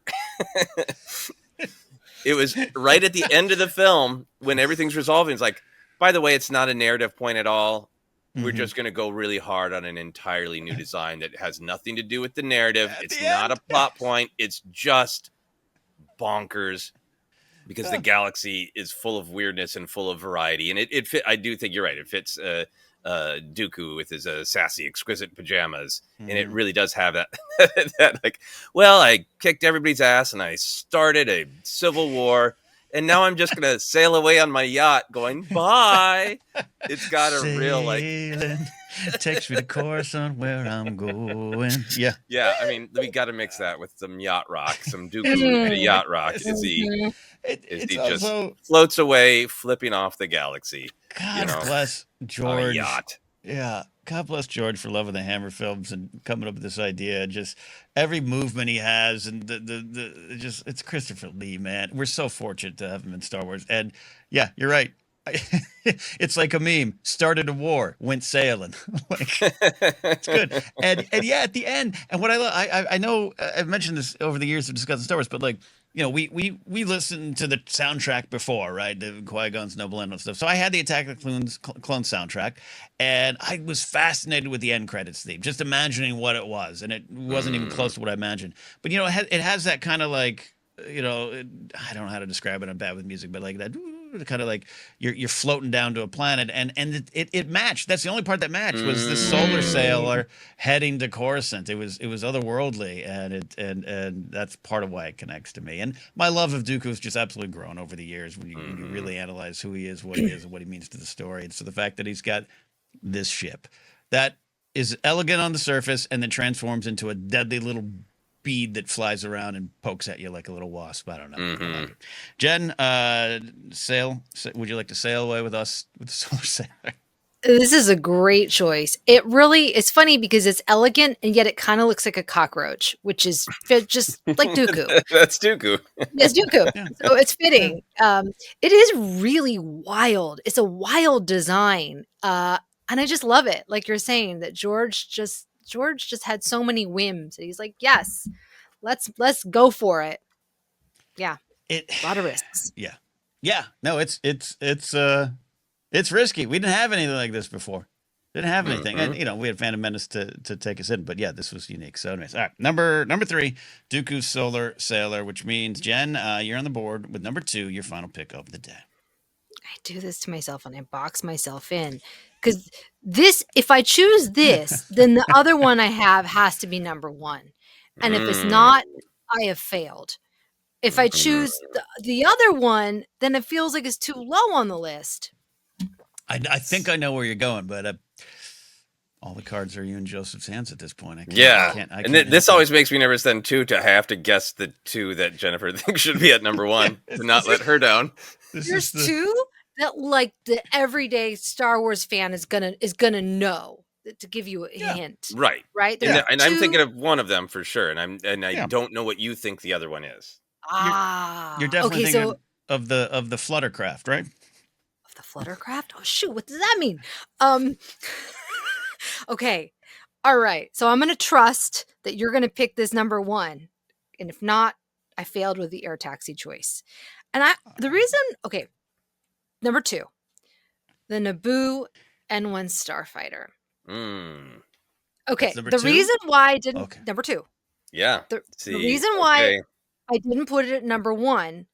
It was right at the end of the film when everything's resolving. It's like, by the way, it's not a narrative point at all. We're just going to go really hard on an entirely new design that has nothing to do with the narrative. It's not a plot point. It's just bonkers because the galaxy is full of weirdness and full of variety. And it fit. I do think you're right. It fits Dooku with his sassy, exquisite pajamas. And it really does have that, that like, well, I kicked everybody's ass and I started a civil war. and now I'm just gonna sail away on my yacht, going bye. It's got a real like, Sailing takes me to Coruscant where I'm going. Yeah. yeah. I mean, we got to mix that with some yacht rock, some Dooku at a Mhm. yacht rock as he Mhm. It's just also, floats away, flipping off the galaxy, God bless on a George. yacht. Yeah. God bless George for loving the Hammer films and coming up with this idea. Just every movement he has, and the just, it's Christopher Lee, man. We're so fortunate to have him in Star Wars. And yeah, you're right. It's like a meme. Started a war, went sailing. Like, it's good. And yeah, at the end, and what I know, I've mentioned this over the years of discussing Star Wars, but like, we listened to the soundtrack before, right? The Qui-Gon's Noble End and stuff. So I had the Attack of the Clones soundtrack, and I was fascinated with the end credits theme, just imagining what it was, and it wasn't even close to what I imagined. But it has that kind of like, I don't know how to describe it. I'm bad with music, but like that kind of like you're floating down to a planet, and it matched. That's the only part that matched was the solar sailor heading to Coruscant. It was otherworldly, and that's part of why it connects to me. And my love of Dooku has just absolutely grown over the years when you really analyze who he is, and what he means to the story. And so the fact that he's got this ship that is elegant on the surface and then transforms into a deadly little bead that flies around and pokes at you like a little wasp. I don't know. I like it. Jen, would you like to sail away with us with the Solar Sailor? This is a great choice. It's funny because it's elegant and yet it kind of looks like a cockroach, which is just like Dooku. That's Dooku. Yes, Dooku. Yeah. So it's fitting. It is really wild. It's a wild design. And I just love it. Like you're saying that George just had so many whims. He's like, yes, let's go for it. Yeah. A lot of risks. Yeah. Yeah. No, it's risky. We didn't have anything like this before. Didn't have anything. And we had Phantom Menace to take us in, but yeah, this was unique. So anyways, all right. Number 3, Dooku's Solar Sailor, which means Jen, you're on the board with number 2, your final pick of the day. I do this to myself and I box myself in because if I choose this, then the other one I have has to be number 1. And if it's not, I have failed. If I choose the other one, then it feels like it's too low on the list. I think I know where you're going, but all the cards are you and Joseph's hands at this point. I can't this always makes me nervous then too, to have to guess the 2 that Jennifer thinks should be at number 1 to not let her down. There's 2 that like the everyday Star Wars fan is gonna know, to give you a hint. Right. And I'm thinking of one of them for sure, and I don't know what you think the other one is. You're definitely thinking of the Fluttercraft, right? Of the Fluttercraft? Oh shoot, what does that mean? Okay. All right. So I'm gonna trust that you're gonna pick this number 1. And if not, I failed with the air taxi choice. And number 2, the Naboo N1 Starfighter. Okay, the 2? reason why I didn't number 2. Yeah. The reason why I didn't put it at number 1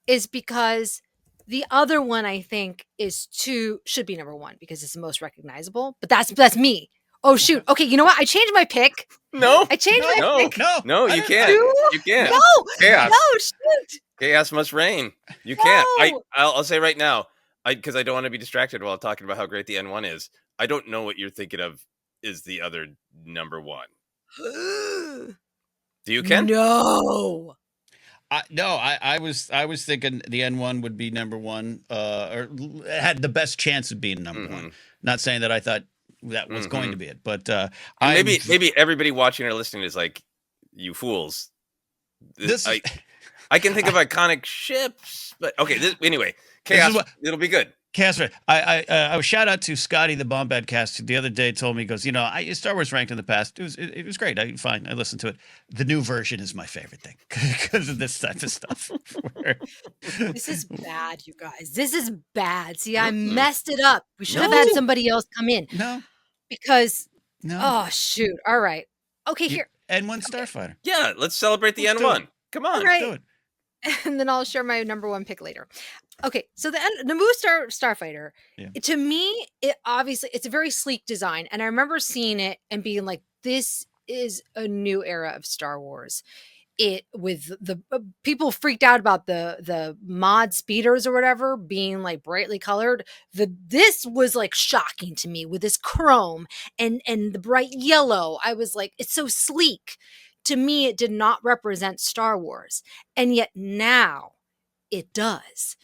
is because the other one I think should be number 1 because it's the most recognizable. But that's me. Oh shoot. Okay, you know what? I changed my pick. No. I changed my pick. No, you can't. You can't. No. Chaos. No, shoot. Chaos must reign. You can't. I'll say right now, because I don't want to be distracted while talking about how great the N1 is. I don't know what you're thinking of is the other number 1. Do you, Ken? No. I was thinking the N1 would be number 1, or had the best chance of being number 1. Not saying that I thought that was going to be it, but maybe everybody watching or listening is like, you fools. I can think of iconic ships, but okay. Anyway, Chaos. It'll be good. Chaos. I shout out to Scotty, the Bombad cast, who the other day told me, he goes, Star Wars ranked in the past. It was great. I listened to it. The new version is my favorite thing because of this type of stuff. This is bad, you guys. This is bad. See, I messed it up. We should have had somebody else come in. No. Because, oh, shoot. All right. Okay, here. N1 Starfighter. Yeah, let's celebrate the N1. Come on. All right. Do it. And then I'll share my number 1 pick later. Okay, so the Naboo Starfighter, to me, it's a very sleek design. And I remember seeing it and being like, this is a new era of Star Wars. it with the people freaked out about the mod speeders or whatever being like brightly colored. This was like shocking to me with this chrome and the bright yellow. I was like, it's so sleek. To me, it did not represent Star Wars, and yet now it does.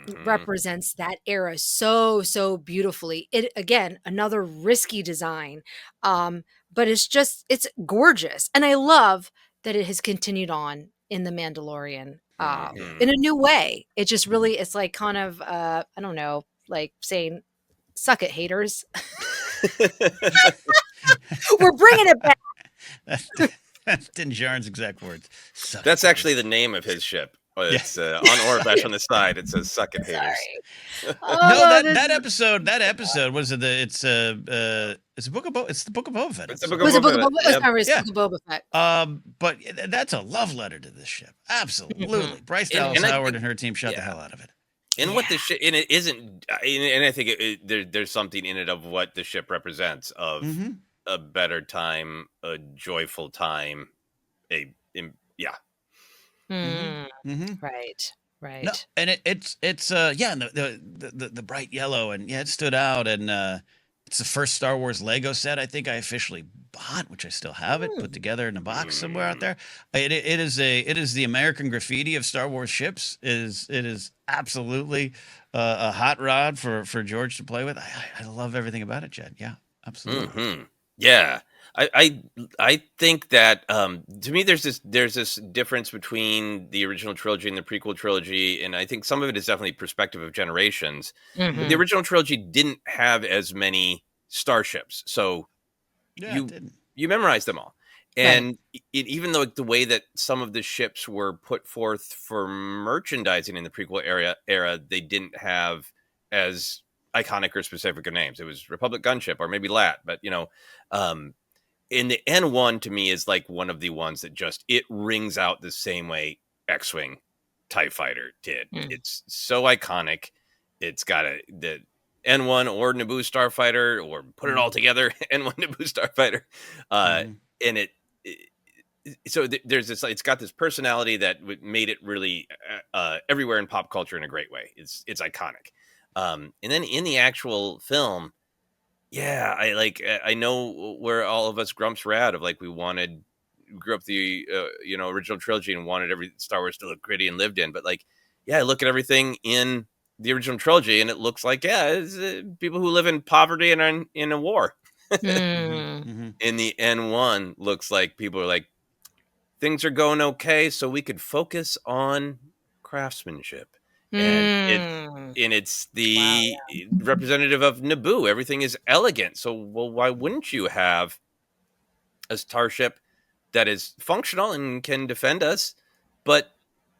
It represents that era so beautifully. It, again, another risky design, but it's gorgeous, and I love that it has continued on in The Mandalorian in a new way. It just really, it's like kind of I don't know, like saying suck it, haters. We're bringing it back. That's Din Djarin's exact words. Suck That's it, actually haters. the name of his ship. It's on Orbash on the side. It says "Suck it, haters." No, that episode was it? It's the Book of Boba Fett. It's the Book Was of it Book of Boba Boba? Fett. Oh, sorry, it's Yeah. Book of Boba Fett. But that's a love letter to this ship. Absolutely. Bryce Dallas And I Howard think- and her team shot the hell out of it. And what the ship, and it isn't, and I think there's something in it of what the ship represents of a better time, a joyful time, Right. No, and it's and the bright yellow, and it stood out, and it's the first Star Wars Lego set I think I officially bought, which I still have it put together in a box somewhere out there. It is the American graffiti of Star Wars ships. It is absolutely a hot rod for George to play with. I love everything about it, Jed. Yeah, absolutely. Yeah. I think that to me there's this difference between the original trilogy and the prequel trilogy, and I think some of it is definitely perspective of generations. The original trilogy didn't have as many starships, so you memorized them all. And even though the way that some of the ships were put forth for merchandising in the prequel era, they didn't have as iconic or specific names. It was Republic Gunship or maybe LAT, but in the N1 to me is like one of the ones that just, it rings out the same way X-Wing TIE Fighter did. It's so iconic. It's got the N1 or Naboo Starfighter, or put it all together, N1 Naboo Starfighter. And so there's this, it's got this personality that made it really everywhere in pop culture in a great way. It's iconic. And then in the actual film, I know where all of us grumps were at, of like, we grew up the original trilogy and wanted every Star Wars to look gritty and lived in, but like, I look at everything in the original trilogy and it looks like it's, people who live in poverty and are in a war. In the N1 looks like people are like, things are going okay, so we could focus on craftsmanship. And it's the representative of Naboo. Everything is elegant. So, why wouldn't you have a starship that is functional and can defend us, but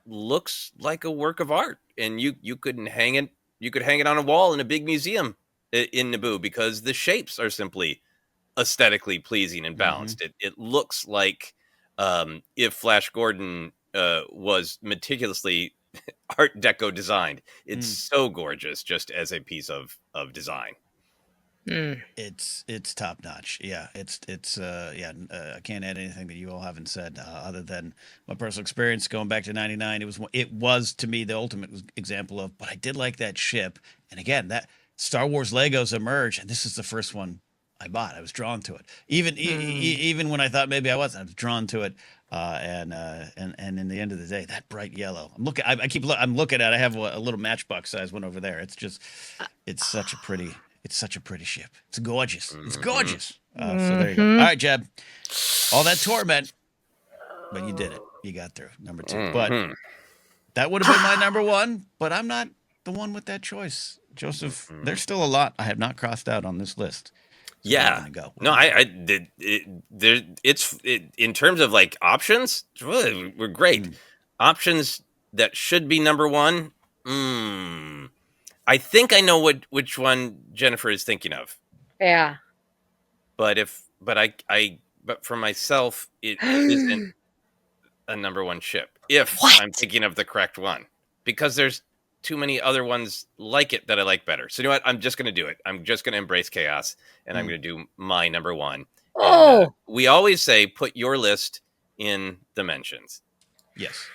looks like a work of art? And you could hang it on a wall in a big museum in Naboo, because the shapes are simply aesthetically pleasing and balanced. It looks like if Flash Gordon was meticulously Art Deco designed. It's so gorgeous, just as a piece of design. It's top notch. Yeah, I can't add anything that you all haven't said other than my personal experience going back to '99. It was to me the ultimate example of. But I did like that ship, and again, that Star Wars Legos emerged, and this is the first one I bought. I was drawn to it, even when I thought maybe I wasn't. I was drawn to it. And in the end of the day, that bright yellow. I'm looking at it. I have a little matchbox size one over there. It's just, it's such a pretty ship. It's gorgeous. It's gorgeous. So there you go. All right, Jeb. All that torment, but you did it. You got through number 2. But that would have been my number 1. But I'm not the one with that choice, Joseph. There's still a lot I have not crossed out on this list. So go. No, I did. It's in terms of like options, we're great. Options that should be number 1. I think I know which one Jennifer is thinking of. Yeah. But for myself, it isn't a number 1 ship. If I'm thinking of the correct one, because there's too many other ones like it that I like better. So you know what? I'm just going to do it. I'm just going to embrace chaos, and I'm going to do my number 1. And, we always say, put your list in the mentions. Yes.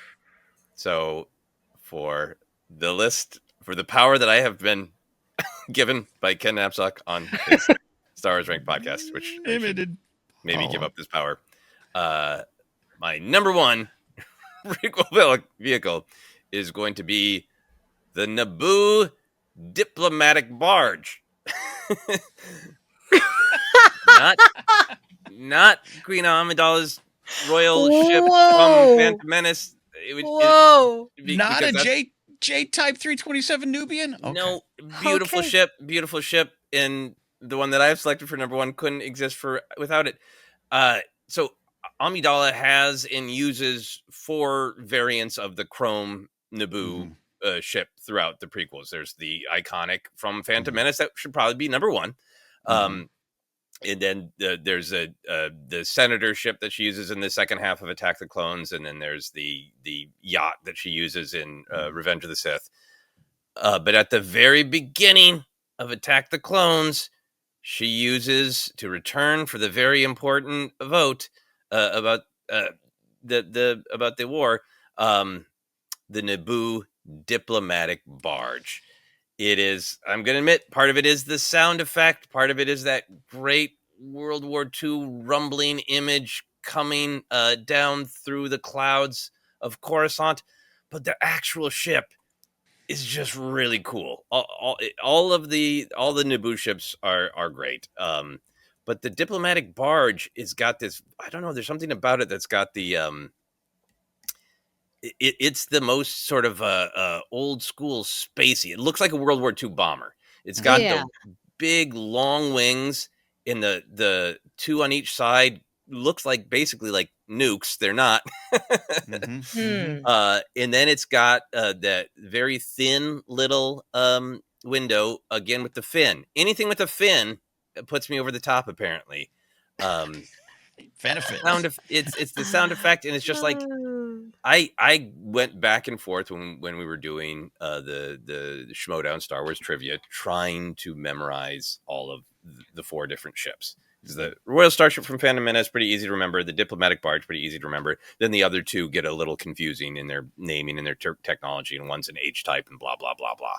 So for the list, for the power that I have been given by Ken Knapsack on his Star Wars Rank podcast, which I should Limited maybe give power. up this power. My number one prequel vehicle is going to be the Naboo diplomatic barge. not Queen Amidala's royal ship from Whoa. Phantom Menace. Whoa. Not because a J type 327 Nubian? Okay. No, beautiful Okay. ship, and the one that I've selected for number one couldn't exist without it. So Amidala has and uses 4 variants of the Chrome Naboo ship throughout the prequels. There's the iconic from Phantom Menace that should probably be number one. And then there's the Senator ship that she uses in the second half of Attack the Clones, and then there's the yacht that she uses in Revenge of the Sith. But at the very beginning of Attack the Clones, she uses, to return for the very important vote about the war, the Naboo diplomatic barge. It is, I'm going to admit, part of it is the sound effect. Part of it is that great World War II rumbling image coming down through the clouds of Coruscant. But the actual ship is just really cool. All the Naboo ships are great. But the diplomatic barge is got this, I don't know, there's something about it that's got the it's the most sort of old school spacey. It looks like a World War II bomber. It's got the big long wings, in the 2 on each side. Looks like basically like nukes. They're not. And then it's got that very thin little window again with the fin. Anything with a fin puts me over the top. Apparently, Fan of it's the sound effect, and it's just like I went back and forth when we were doing the Schmodown Star Wars trivia, trying to memorize all of the 4 different ships. The Royal Starship from Phantom Menace, pretty easy to remember. The Diplomatic Barge, pretty easy to remember. Then the other 2 get a little confusing in their naming and their technology, and one's an H-type and blah, blah, blah, blah.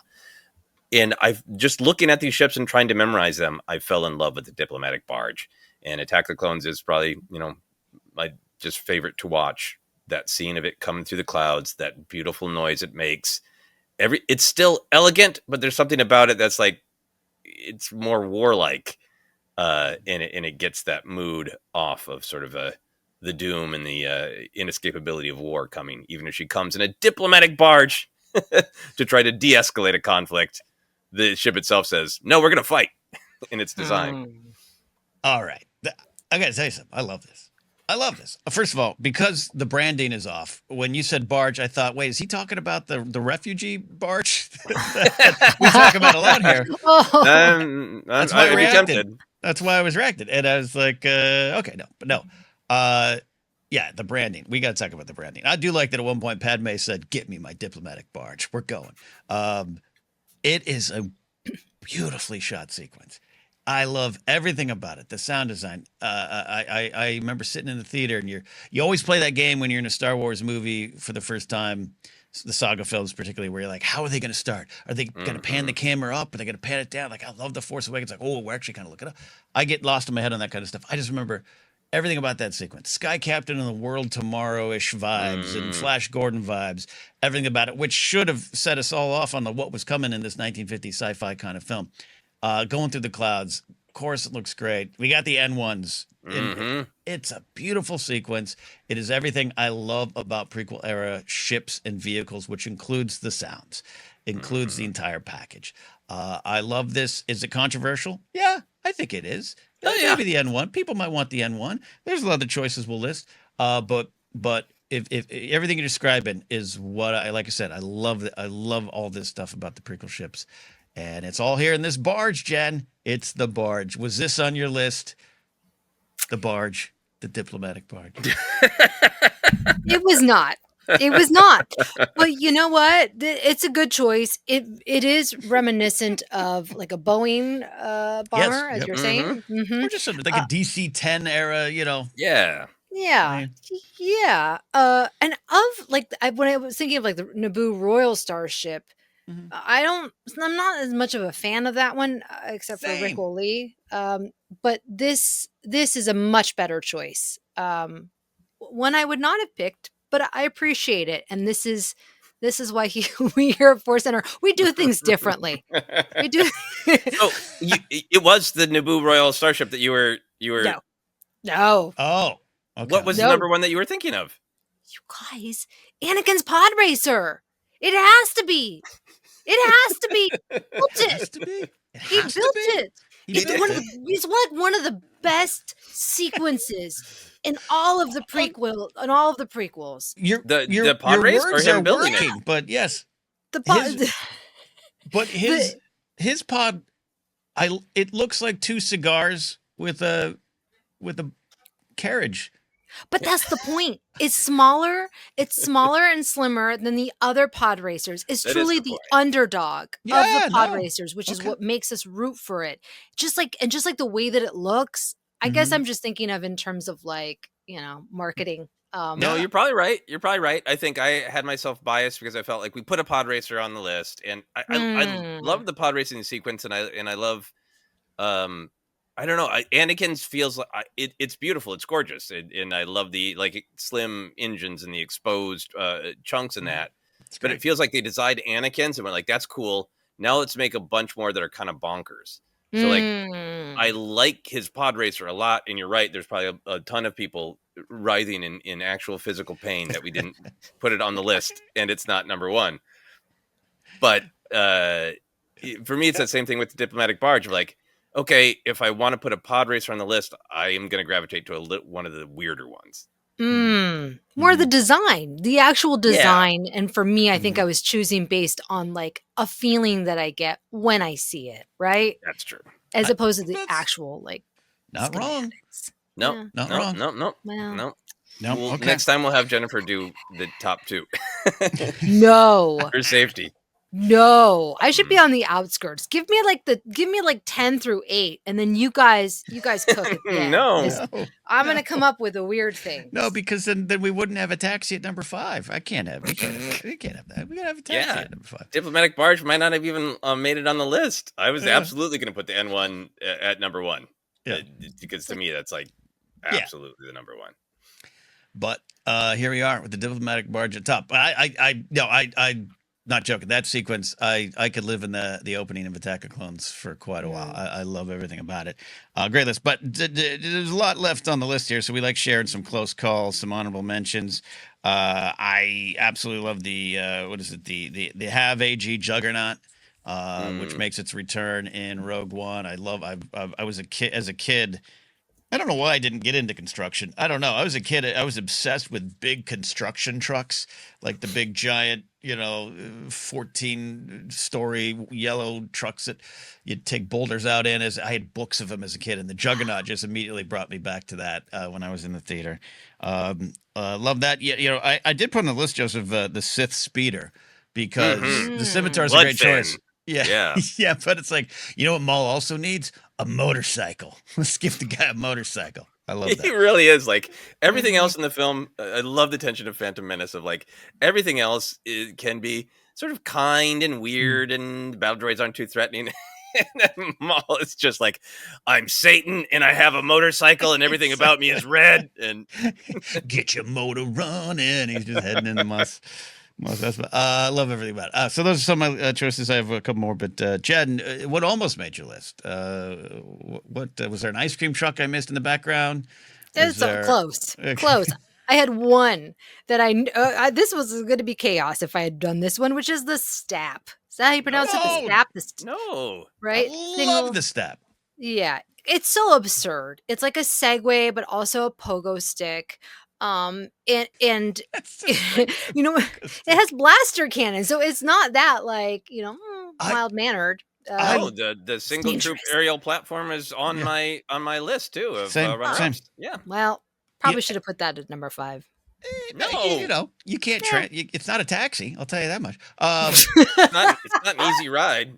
And I've just looking at these ships and trying to memorize them, I fell in love with the Diplomatic Barge. And Attack the Clones is probably, my just favorite to watch. That scene of it coming through the clouds, that beautiful noise it makes. It's still elegant, but there's something about it that's like, it's more warlike. And it gets that mood off of sort of the doom and the inescapability of war coming, even if she comes in a diplomatic barge to try to de-escalate a conflict. The ship itself says, no, we're going to fight in its design. All right. I got to tell you something. I love this. First of all, because the branding is off. When you said barge, I thought, wait, is he talking about the refugee barge? We talk about a lot here. That's why I reacted. That's why I was reacted. And I was like, okay, no, but no. Yeah, the branding. We got to talk about the branding. I do like that at one point Padme said, get me my diplomatic barge. We're going. It is a beautifully shot sequence. I love everything about it. The sound design. I remember sitting in the theater, and you always play that game when you're in a Star Wars movie for the first time, the saga films particularly, where you're like, how are they going to start? Are they going to pan the camera up? Are they going to pan it down? Like, I love The Force Awakens. Like, oh, we're actually kind of looking up. I get lost in my head on that kind of stuff. I just remember everything about that sequence. Sky Captain and the World Tomorrow-ish vibes and Flash Gordon vibes. Everything about it, which should have set us all off on what was coming in this 1950s sci-fi kind of film. Going through the clouds. Of course, it looks great. We got the N1s. It's a beautiful sequence. It is everything I love about prequel era ships and vehicles, which includes the sounds, includes the entire package. I love this. Is it controversial? Yeah, I think it is. Maybe the N1. People might want the N1. There's a lot of choices we'll list. But if everything you're describing is what like I said, I love all this stuff about the prequel ships. And it's all here in this barge, Jen. It's the barge. Was this on your list? The barge, the diplomatic barge. It was not. It was not. But you know what? It's a good choice. It is reminiscent of like a Boeing bomber, as you're saying. Or just like a DC-10 era, Yeah. Yeah, yeah. And of like, when I was thinking of like the Naboo Royal Starship, Mhm. I'm not as much of a fan of that one, except for Rick Same. Lee. But this is a much better choice. One I would not have picked, but I appreciate it, and this is why we here at Force Center, we do things differently. We do. So it was the Naboo Royal Starship that you were. No, Oh, okay. What was the No. number one that you were thinking of? you guys, Anakin's pod racer. It has to be. It has to be. He built It has it. to be. It He has to built be. it. He It's built one of it. it's like one of the best sequences in all of the prequels. The pod Your race or words him are building it? working, but yes, The pod. his pod, it looks like two cigars with a carriage. But that's the point. It's smaller. It's smaller and slimmer than the other pod racers. It's That is truly the the point. underdog of Yeah, the pod no. racers, which is Okay. what makes us root for it. Just like the way that it looks. I guess Mhm. I'm just thinking of in terms of like, marketing. No, Yeah. you're probably right. You're probably right. I think I had myself biased because I felt like we put a pod racer on the list, and I love the pod racing sequence, and I love I don't know. Anakin's feels like it's beautiful. It's gorgeous, and I love the like slim engines and the exposed chunks in that. It's But great. it feels like they designed Anakin's and went like, "That's cool. Now let's make a bunch more that are kind of bonkers." So like, I like his pod racer a lot, and you're right. There's probably a ton of people writhing in actual physical pain that we didn't put it on the list, and it's not number one. But for me, it's that same thing with the diplomatic barge. Like, okay, if I want to put a pod racer on the list, I am going to gravitate to one of the weirder ones. More the design, the actual Yeah. design. And for me, I think Mhm. I was choosing based on like a feeling that I get when I see it, right? That's true. As opposed to the That's actual like not wrong. schematics. No, Yeah. Not no, wrong. no, no, Well, no. No. Well, Okay. next time we'll have Jennifer do the top two no, for safety. no, I should be on the outskirts. Give me like 10 through 8, and then you guys cook at the end. No. 'Cause I'm gonna come up with a weird thing. No, because then we wouldn't have a taxi at number 5. We can't have that. We gotta have a taxi Yeah. at number 5. Diplomatic barge might not have even made it on the list. I was absolutely going to put the N1 at number one. Yeah. Because to me, that's like Yeah. absolutely the number one. But here we are with the diplomatic barge at top. I'm not joking. That sequence, I could live in the opening of Attack of Clones for quite a while. I love everything about it. Great list, but there's a lot left on the list here, so we like sharing some close calls, some honorable mentions. I absolutely love the what is it? The Have AG Juggernaut, which makes its return in Rogue One. I was a kid. I don't know why I didn't get into construction. I don't know. I was a kid. I was obsessed with big construction trucks, like the big giant, 14-story yellow trucks that you'd take boulders out in. I had books of them as a kid, and the Juggernaut just immediately brought me back to that when I was in the theater. Love that. Yeah, I did put on the list, Joseph, the Sith Speeder, because the Scimitar is a great Bloodfin. choice. Yeah. Yeah. Yeah, but it's like, what Maul also needs? A motorcycle. Let's give the guy a motorcycle. I love He that. really is like everything else in the film. I love the tension of Phantom Menace of like everything else can be sort of kind and weird, and the battle droids aren't too threatening. And then Maul is just like, I'm Satan and I have a motorcycle and everything about me is red. And Get your motor running. He's just heading into Mos. I love everything about it. So those are some of my choices. I have a couple more, but Chad, what almost made your list? What was there an ice cream truck I missed in the background? It's close. Close. I had one that this was going to be chaos if I had done this one, which is the Stap. Is that how you pronounce it? The Stap? No. Right? I love the Stap. Yeah. It's so absurd. It's like a Segway, but also a pogo stick. And it has blaster cannon, so it's not that like mild mannered. The single troop aerial platform is on my list too of Same. runner-ups. Yeah. Well, probably should have put that at number 5. No, you can't. It's not a taxi. I'll tell you that much. It's not an easy ride.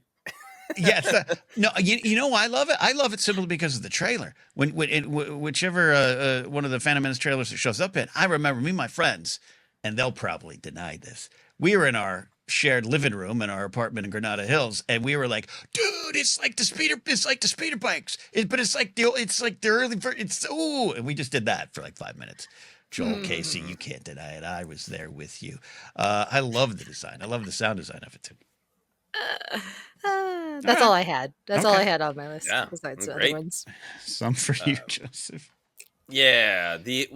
Yes. No, you know why I love it? I love it simply because of the trailer. Whichever one of the Phantom Menace trailers it shows up in, I remember me and my friends, and they'll probably deny this. We were in our shared living room in our apartment in Granada Hills, and we were like, "Dude, it's like the speeder bikes, but it's like the early, it's ooh," and we just did that for like 5 minutes. Joel Casey, you can't deny it. I was there with you. I love the design. I love the sound design of it too. That's all I had. That's all I Okay. had on my list. Yeah, Besides the other great. ones. Some for you, Uh, Joseph. Yeah, the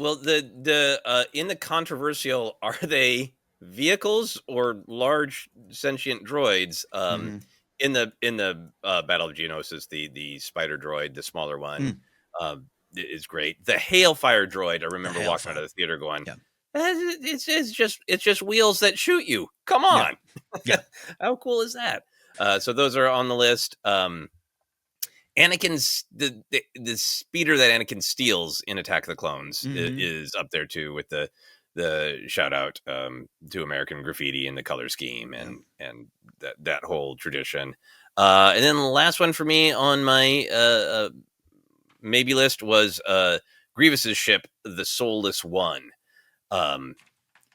in the controversial, are they vehicles or large sentient droids? Mm-hmm. In the Battle of Geonosis, the spider droid, the smaller one, Mm. is great. The Hailfire droid, I The remember walking out Hailfire. of the theater going, Yeah. it's just wheels that shoot you. Come Yeah. on, Yeah. how cool is that? So those are on the list. Anakin's the speeder that Anakin steals in Attack of the Clones Mm-hmm. is up there too, with the shout out to American Graffiti and the color scheme and that whole tradition. And then the last one for me on my maybe list was Grievous's ship, the Soulless One. Um,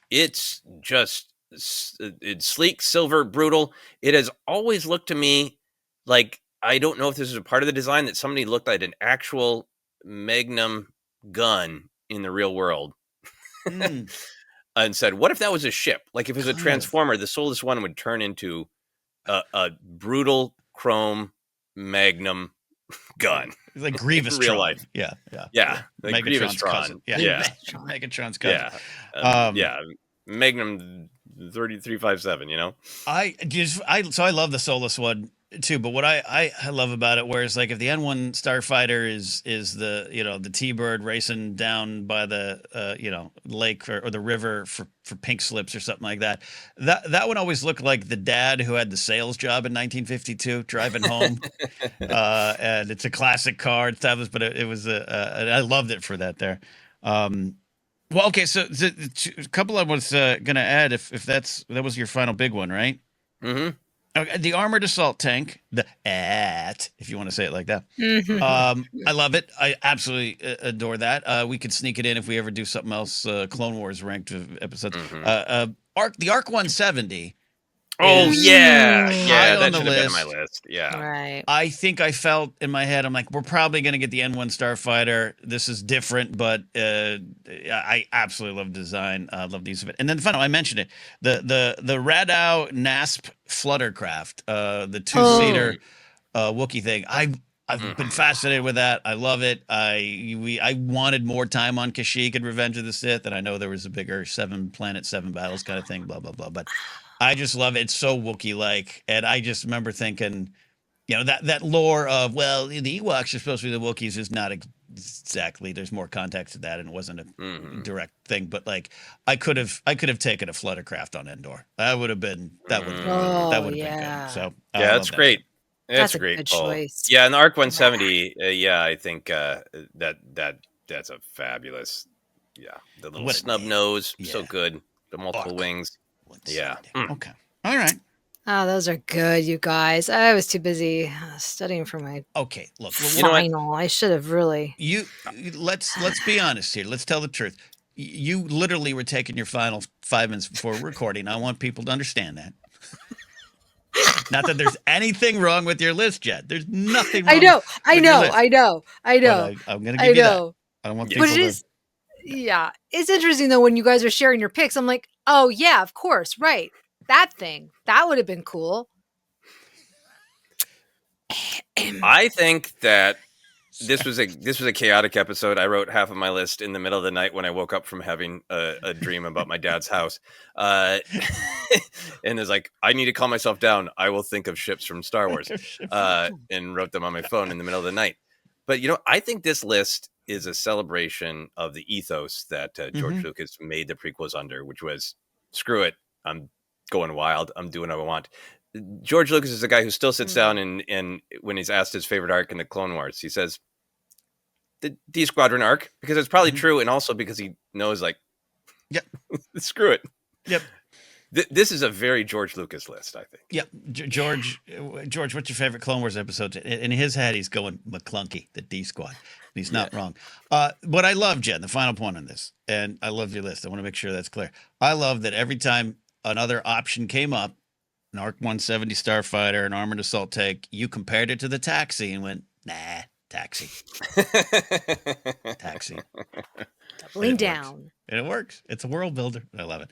it's just it's sleek, silver, brutal. It has always looked to me like, I don't know if this is a part of the design, that somebody looked at an actual Magnum gun in the real world Mm. and said, "What if that was a ship? Like if it was a Kind of. transformer, the Soulless One would turn into a brutal chrome Magnum gun It's like in Grievous real Tron. life." Yeah. Yeah. Yeah, like Megatron's Grievous cousin. Tron. Yeah. Yeah, Megatron's cousin. yeah, Um, yeah. Magnum 3357. You know. So I love the Soulless One too, but what I love about it, whereas like if the N1 Starfighter is the the T-bird racing down by the lake or the river for pink slips or something like that, that one always looked like the dad who had the sales job in 1952 driving home. And it's a classic car established, but it was and I loved it for that there. Um, well, okay, so a couple I was going to add, if that was your final big one, right? Mm-hmm. Okay, the armored assault tank, the AT, if you want to say it like that. Mhm. I love it. I absolutely adore that. We could sneak it in if we ever do something else. Clone Wars ranked episodes. Mm-hmm. The Arc 170 Oh is yeah, high yeah. on That the should have been on my list. list. Yeah. Right. I think I felt in my head, I'm like, we're probably going to get the N1 Starfighter. This is different, but I absolutely love design. I love the use of it. And then finally, I mentioned it, the Radau NASP Fluttercraft, the two-seater Wookiee thing. I've been Mm-hmm. fascinated with that. I love it. I wanted more time on Kashyyyk and Revenge of the Sith, and I know there was a bigger 7 planet, 7 battles kind of thing, blah blah blah. But I just love it. It's so Wookiee like, and I just remember thinking, that lore of, well, the Ewoks are supposed to be the Wookiees is not exactly. There's more context to that, and it wasn't a Mm-hmm. direct thing. But like, I could have taken a Fluttercraft on Endor. That would have been that Oh would have been good. yeah. So Yeah, I that's love that too. great. That's That's a a great good pull. choice. Yeah, and the Arc Yeah. 170. Yeah, I think that's a fabulous. Yeah, the little What a snub name. nose, so Yeah. good. The multiple Arc wings. Yeah. 170. Okay. All right. Oh, those are good, you guys. I was too busy studying for my Okay. Look, You know what? final. I should have really. let's be honest here. Let's tell the truth. You literally were taking your final 5 minutes before recording. I want people to understand that. Not that there's anything wrong with your list, Jed. There's nothing wrong I know. I with your know. list. I know. I know. But I'm going to I give you that. know. I don't want Yeah. But people it to. is. Yeah, it's interesting though when you guys are sharing your picks. I'm like, oh yeah, of course, right. That thing that would have been cool. I think that this was a chaotic episode. I wrote half of my list in the middle of the night when I woke up from having a dream about my dad's house. And it's like, I need to calm myself down. I will think of ships from Star Wars. And wrote them on my phone in the middle of the night. But I think this list is a celebration of the ethos that George Lucas made the prequels under, which was, screw it, I'm going wild, I'm doing what I want. George Lucas is a guy who still sits down and when he's asked his favorite arc in the Clone Wars, he says the D Squadron arc, because it's probably true, and also because he knows, like, Yep. screw it. Yep. This is a very George Lucas list, I think. Yeah, George, what's your favorite Clone Wars episode? In his head, he's going McClunky, the D Squad. He's not wrong. But I love, Jen, the final point on this, and I love your list. I want to make sure that's clear. I love that every time another option came up, an ARC 170 Starfighter, an armored assault tank, you compared it to the Taxi and went, nah, Taxi. Taxi. Doubling down. And it works. It's a world builder. I love it.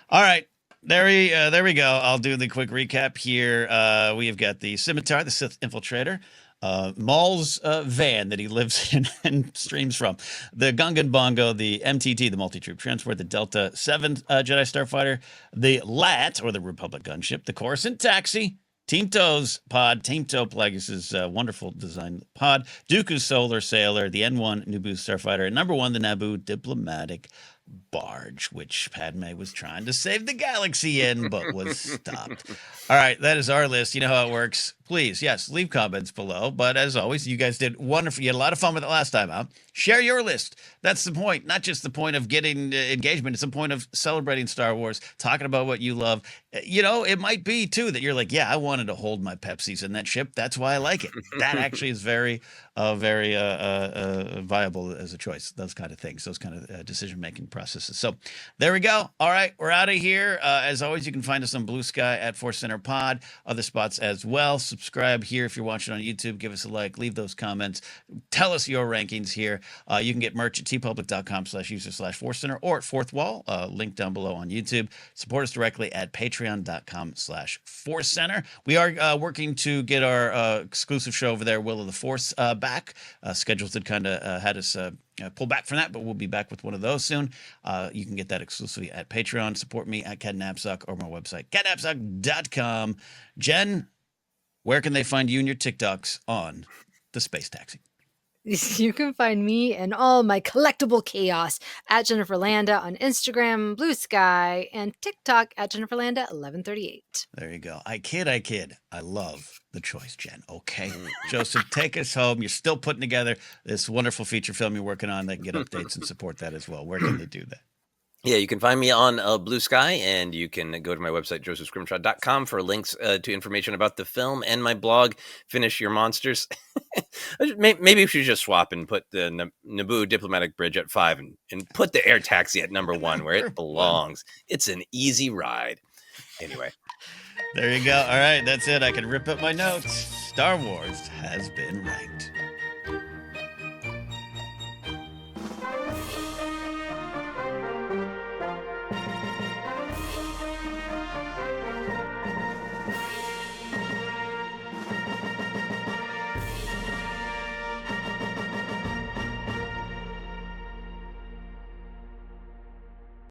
All right. There we go. I'll do the quick recap here. We have got the Scimitar, the Sith Infiltrator, Maul's van that he lives in and streams from, the Gungan Bongo, the MTT, the Multi-Troop Transport, the Delta 7 Jedi Starfighter, the LAT, or the Republic Gunship, the Coruscant Taxi, Teemto's pod, Teemto Plagueis' wonderful design pod, Dooku's Solar Sailor, the N1 Naboo Starfighter, and number 1, the Naboo Diplomatic Barge, which Padme was trying to save the galaxy in, but was stopped. All right, that is our list. You know how it works. Please, yes, leave comments below. But as always, you guys did wonderful. You had a lot of fun with it last time out. Share your list. That's the point. Not just the point of getting engagement. It's the point of celebrating Star Wars, talking about what you love. You know, it might be, too, that you're like, yeah, I wanted to hold my Pepsis in that ship. That's why I like it. That actually is very viable as a choice, those kind of things, those kind of decision-making processes. So there we go. All right, we're out of here. As always, you can find us on Blue Sky at ForceCenter Pod, other spots as well. Subscribe here if you're watching on YouTube. Give us a like. Leave those comments. Tell us your rankings here. You can get merch at tpublic.com/user/ForceCenter or at Fourth Wall, link down below on YouTube. Support us directly at patreon.com/ForceCenter. We are working to get our exclusive show over there, Will of the Force, back. Schedules that kind of had us pull back from that, but we'll be back with one of those soon. You can get that exclusively at Patreon. Support me at Ken Napzok or my website, kennapzok.com. Jen, where can they find you and your TikToks on the Space Taxi? You can find me and all my collectible chaos at Jennifer Landa on Instagram, Blue Sky, and TikTok at Jennifer Landa 1138. There you go. I kid. I love the choice, Jen. Okay. Joseph, take us home. You're still putting together this wonderful feature film you're working on. They can get updates and support that as well. Where can they do that? Yeah, you can find me on Blue Sky, and you can go to my website, josephscrimshaw.com, for links to information about the film and my blog, Finish Your Monsters. Maybe we should just swap and put the Naboo Diplomatic Bridge at 5 and put the air taxi at number 1 where it belongs. It's an easy ride. Anyway. There you go. All right, that's it. I can rip up my notes. Star Wars has been ranked.